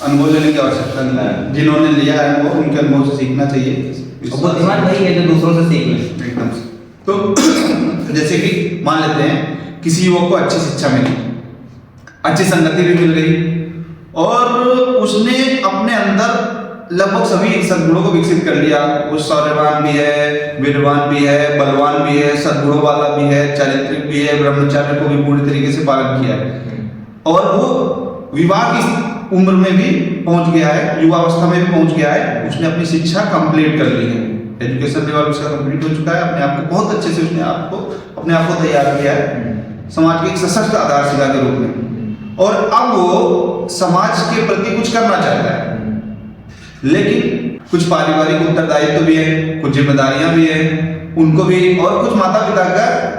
अनुभव लेने की आवश्यकता नहीं है। जिन्होंने लिया है अनुभव, उनके अनुभव से सीखना चाहिए। बुद्धिमान वही है जो दूसरों से सीख ले एकदम। तो जैसे कि मान लेते हैं किसी युवक को अच्छी शिक्षा मिली, अच्छी संगति भी मिल गई और उसने अपने अंदर लगभग सभी सद्गुणों को विकसित कर लिया। वो शौर्यवान भी है, वीरवान भी है, बलवान भी है, सद्गुणों वाला भी है, चारित्रिक भी है, ब्रह्मचर्य को भी पूरी तरीके से पालन किया है और वो विवाह की उम्र में भी पहुंच गया है, युवावस्था में भी पहुंच गया है। उसने अपनी शिक्षा कंप्लीट कर ली है, एजुकेशन लेवल उसका कंप्लीट हो चुका है। अपने आप को बहुत अच्छे से उसने अपने आप को तैयार किया है समाज के एक सशक्त आधारशिला के रूप में। और अब वो समाज के प्रति कुछ करना चाहता है, लेकिन कुछ पारिवारिक उत्तरदायित्व भी है, कुछ जिम्मेदारियां भी है उनको भी, और कुछ माता पिता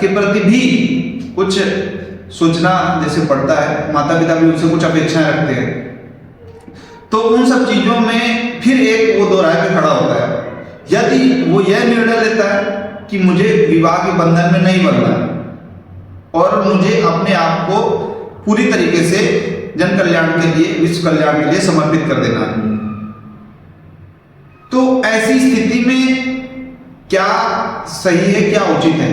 के प्रति भी कुछ सोचना जैसे पड़ता है। माता पिता भी उनसे कुछ अपेक्षाएं रखते हैं। तो उन सब चीजों में फिर एक वो दो राह पे खड़ा होता है। यदि वो यह निर्णय लेता है कि मुझे विवाह के बंधन में नहीं बनना है और मुझे अपने आप को पूरी तरीके से जन कल्याण के लिए, विश्व कल्याण के लिए समर्पित कर देना है, तो ऐसी स्थिति में क्या सही है, क्या उचित है?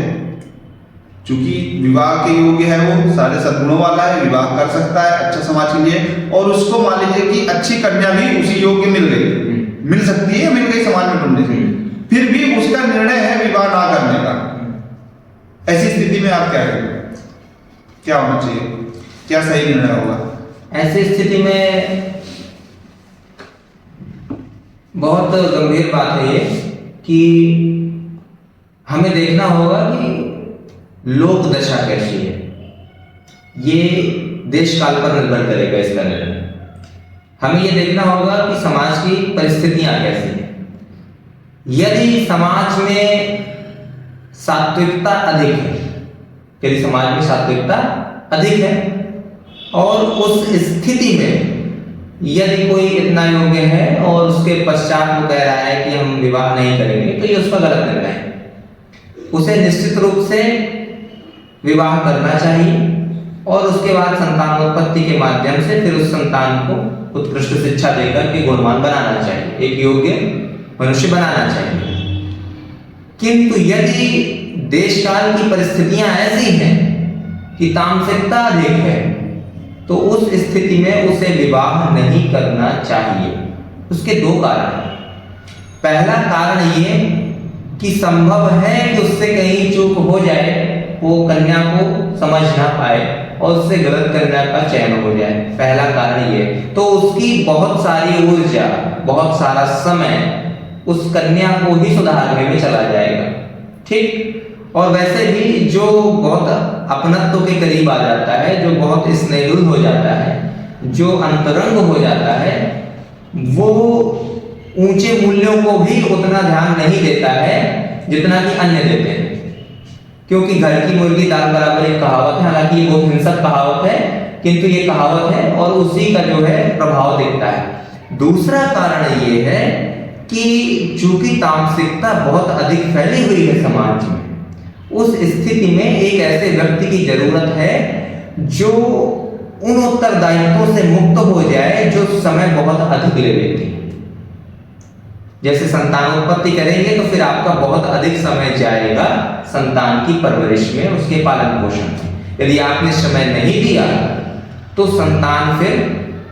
चूंकि विवाह के योग्य है, वो सारे सद्गुणों वाला है, विवाह कर सकता है अच्छा समाज के लिए, और उसको मान लीजिए कि अच्छी कन्या भी उसी योग्य मिल गई, मिल सकती है, मिल गई समाज में ढूंढने से, फिर भी उसका निर्णय है विवाह ना करने का। ऐसी स्थिति में आप क्या करेंगे? क्या होना चाहिए, क्या सही निर्णय होगा? ऐसी स्थिति में बहुत गंभीर बात है ये कि हमें देखना होगा कि लोक दशा कैसी है। ये देश काल पर निर्भर करेगा इसका निर्णय। हमें ये देखना होगा कि समाज की परिस्थितियां कैसी हैं। यदि समाज में सात्विकता अधिक है, यदि समाज में सात्विकता अधिक है और उस स्थिति में यदि कोई इतना योग्य है और उसके पश्चात वो कह रहा है कि हम विवाह नहीं करेंगे, तो ये उसका गलत निर्णय है। उसे निश्चित रूप से विवाह करना चाहिए और उसके बाद संतानोत्पत्ति के माध्यम से फिर उस संतान को उत्कृष्ट शिक्षा देकर के गुणवान बनाना चाहिए, एक योग्य मनुष्य बनाना चाहिए। किंतु यदि देश काल की परिस्थितियां ऐसी हैं कि तामसिकता अधिक है, तो उस स्थिति में उसे विवाह नहीं करना चाहिए। उसके दो कारण हैं। पहला कारण ये कि संभव है कि उससे कहीं चूक हो जाए, वो कन्या को समझ ना पाए और उससे गलत कन्या का चयन हो जाए, पहला कारण ये। तो उसकी बहुत सारी ऊर्जा, बहुत सारा समय उस कन्या को ही सुधारने में चला जाएगा, ठीक। और वैसे भी जो बहुत अपनत्व के करीब आ जाता है, जो बहुत स्नेहुल हो जाता है, जो अंतरंग हो जाता है, वो ऊंचे मूल्यों को भी उतना ध्यान नहीं देता है जितना कि अन्य देते हैं। क्योंकि घर की मुर्गी दाल बराबर एक कहावत है, हालांकि ये बहुत हिंसक कहावत है, किंतु ये कहावत है और उसी का जो है प्रभाव दिखता है। दूसरा कारण ये है कि चूंकि तामसिकता बहुत अधिक फैली हुई है समाज में, उस स्थिति में एक ऐसे व्यक्ति की जरूरत है जो उन उत्तरदायित्वों से मुक्त हो जाए जो समय बहुत अधिक ले लेती है। जैसे संतानोत्पत्ति करेंगे तो फिर आपका बहुत अधिक समय जाएगा संतान की परवरिश में, उसके पालन पोषण में। यदि आपने समय नहीं दिया तो संतान फिर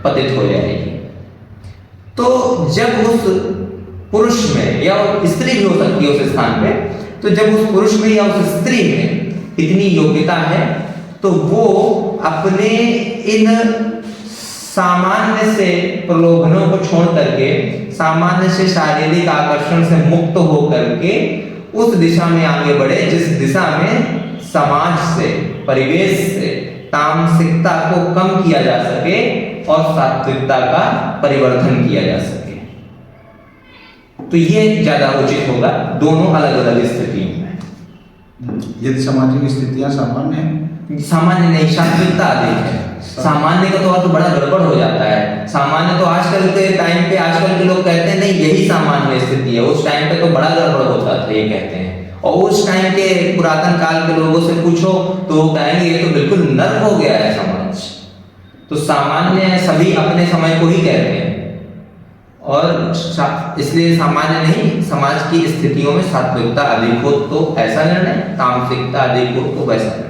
पतित हो जाएगी। तो जब उस पुरुष में, या स्त्री भी हो सकती है उस स्थान पे, तो जब उस पुरुष में या उस स्त्री में इतनी योग्यता है तो वो अपने इन सामान्य से प्रलोभनों को छोड़ करके, सामान्य से शारीरिक आकर्षण से मुक्त हो करके उस दिशा में आगे बढ़े जिस दिशा में समाज से, परिवेश से तामसिकता को कम किया जा सके और सात्विकता का परिवर्धन किया जा सके। तो ये ज्यादा उचित होगा दोनों अलग अलग स्थितियों में। यदि सामाजिक स्थितियां सामान्य है, सामान्य नहीं, सात्विकता अधिक है। सामान्य का तो अर्थ बड़ा गड़बड़ हो जाता है। सामान्य तो आजकल के टाइम पे, आजकल के लोग कहते हैं नहीं यही सामान्य स्थिति है, उस टाइम पे तो बड़ा गड़बड़ होता था ये कहते हैं। और उस टाइम के पुरातन काल के लोगों से पूछो तो वो कहेंगे ये तो बिल्कुल नर्क हो गया है समाज। तो सामान्य सभी अपने समय को ही कहते हैं, और इसलिए सामान्य नहीं, समाज की स्थितियों में सात्विकता अधिक हो तो ऐसा निर्णय, तामसिकता अधिक हो तो वैसा निर्णय।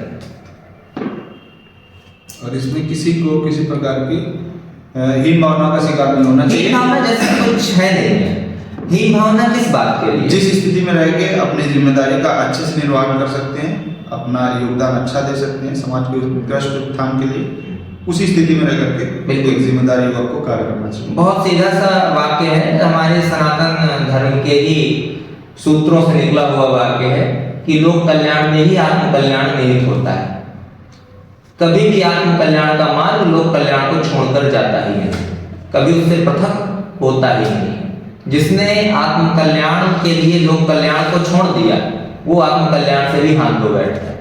और इसमें किसी को किसी प्रकार की हीन भावना का शिकार नहीं होना चाहिए। हीन भावना जैसे कुछ है नहीं है। हीन भावना किस बात के लिए? जिस स्थिति में रह के अपनी जिम्मेदारी का अच्छे से निर्वहन कर सकते हैं, अपना योगदान अच्छा दे सकते हैं समाज के उत्कृष्ट उत्थान के लिए, उसी स्थिति में रह करके एक जिम्मेदारी युवक को कार्य करना चाहिए। बहुत सीधा सा वाक्य है, हमारे सनातन धर्म के ही सूत्रों से निकला हुआ वाक्य है कि लोक कल्याण में ही आत्म कल्याण निहित होता है। कभी भी आत्म कल्याण का मार्ग लोक कल्याण को छोड़कर जाता ही है, कभी उससे पृथक होता ही नहीं। जिसने आत्म कल्याण के लिए लोक कल्याण को छोड़ दिया वो आत्म कल्याण से भी हाथ धो बैठता है।